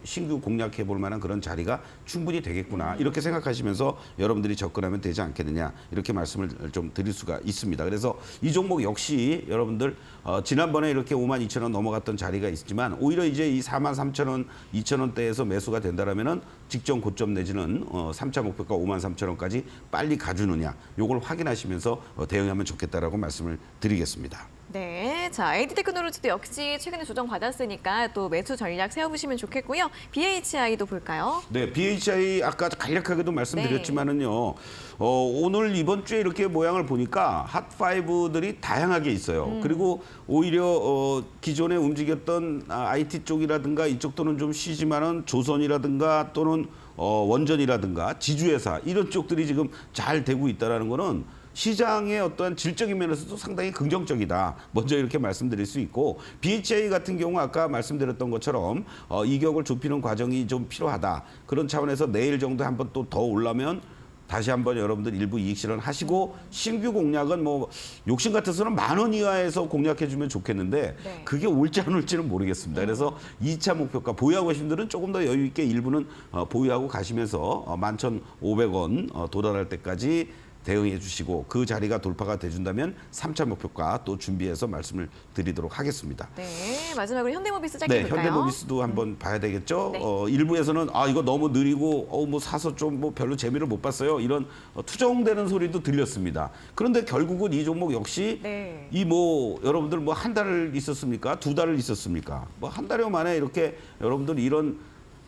신규 공략해 볼 만한 그런 자리가 충분히 되겠구나. 이렇게 생각하시면서 여러분들이 접근하면 되지 않겠느냐. 이렇게 말씀을 좀 드릴 수가 있습니다. 그래서 이 종목 역시 여러분들 지난번에 이렇게 52,000원 넘어갔던 자리가 있지만 오히려 이제 이 43,000원, 2,000원대에서 매수가 된다라면은 직전 고점 내지는 3차 목표가 53,000원까지 빨리 가주느냐. 요걸 확인하시면서 대응하면 좋겠다라고 말씀을 드리겠습니다. 네, 자 AD 테크놀로지도 역시 최근에 조정 받았으니까 또 매수 전략 세워보시면 좋겠고요. BHI도 볼까요? 네, BHI 아까 간략하게도 말씀드렸지만은요. 오늘 이번 주에 이렇게 모양을 보니까 핫5들이 다양하게 있어요. 그리고 오히려 기존에 움직였던 IT 쪽이라든가 이쪽 또는 좀 쉬지만은 조선이라든가 또는 원전이라든가 지주회사 이런 쪽들이 지금 잘 되고 있다라는 거는 시장의 어떠한 질적인 면에서도 상당히 긍정적이다. 먼저 이렇게 말씀드릴 수 있고 BHI 같은 경우 아까 말씀드렸던 것처럼 이격을 좁히는 과정이 좀 필요하다. 그런 차원에서 내일 정도 한번 또 더 올라면 다시 한번 여러분들 일부 이익 실현하시고 신규 공략은 뭐 욕심 같아서는 10,000원 이하에서 공략해 주면 좋겠는데 네. 그게 올지 안 올지는 모르겠습니다. 그래서 2차 목표가 보유하고 계신 분들은 조금 더 여유 있게 일부는 보유하고 가시면서 11,500원 도달할 때까지 대응해 주시고 그 자리가 돌파가 돼준다면 3차 목표가 또 준비해서 말씀을 드리도록 하겠습니다. 네, 마지막으로 현대모비스 짧게 네, 볼까요? 현대모비스도 한번 봐야 되겠죠. 네. 일부에서는 이거 너무 느리고 뭐 사서 좀 뭐 별로 재미를 못 봤어요. 이런 투정되는 소리도 들렸습니다. 그런데 결국은 이 종목 역시 네. 이 뭐 여러분들 뭐 한 달을 있었습니까? 2달을 있었습니까? 뭐 한 달여 만에 이렇게 여러분들 이런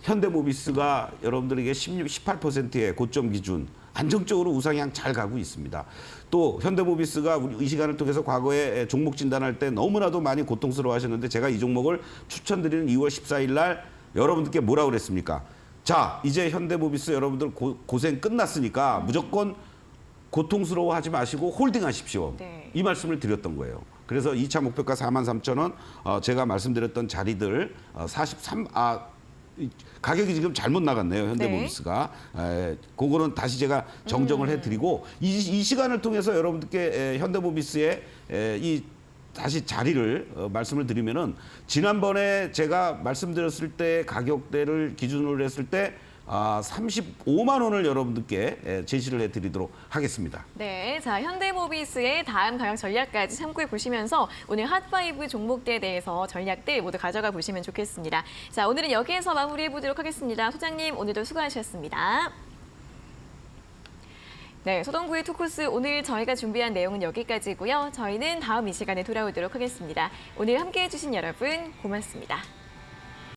현대모비스가 여러분들에게 18%의 고점 기준 안정적으로 우상향 잘 가고 있습니다. 또 현대모비스가 우리 이 시간을 통해서 과거에 종목 진단할 때 너무나도 많이 고통스러워 하셨는데 제가 이 종목을 추천드리는 2월 14일 날 여러분들께 뭐라고 그랬습니까? 자, 이제 현대모비스 여러분들 고생 끝났으니까 무조건 고통스러워하지 마시고 홀딩하십시오. 네. 이 말씀을 드렸던 거예요. 그래서 2차 목표가 43,000원, 제가 말씀드렸던 자리들 43, 가격이 지금 잘못 나갔네요. 현대모비스가. 그거는 다시 제가 정정을 해드리고 이 시간을 통해서 여러분들께 현대모비스의 이 다시 자리를 말씀을 드리면은 지난번에 제가 말씀드렸을 때 가격대를 기준으로 했을 때 35만 원을 여러분들께 제시를 해드리도록 하겠습니다. 네, 자 현대모비스의 다음 가격 전략까지 참고해 보시면서 오늘 핫5 종목대에 대해서 전략들 모두 가져가 보시면 좋겠습니다. 자, 오늘은 여기에서 마무리해 보도록 하겠습니다. 소장님 오늘도 수고하셨습니다. 네, 소동구의 투코스 오늘 저희가 준비한 내용은 여기까지고요. 저희는 다음 이 시간에 돌아오도록 하겠습니다. 오늘 함께해 주신 여러분 고맙습니다.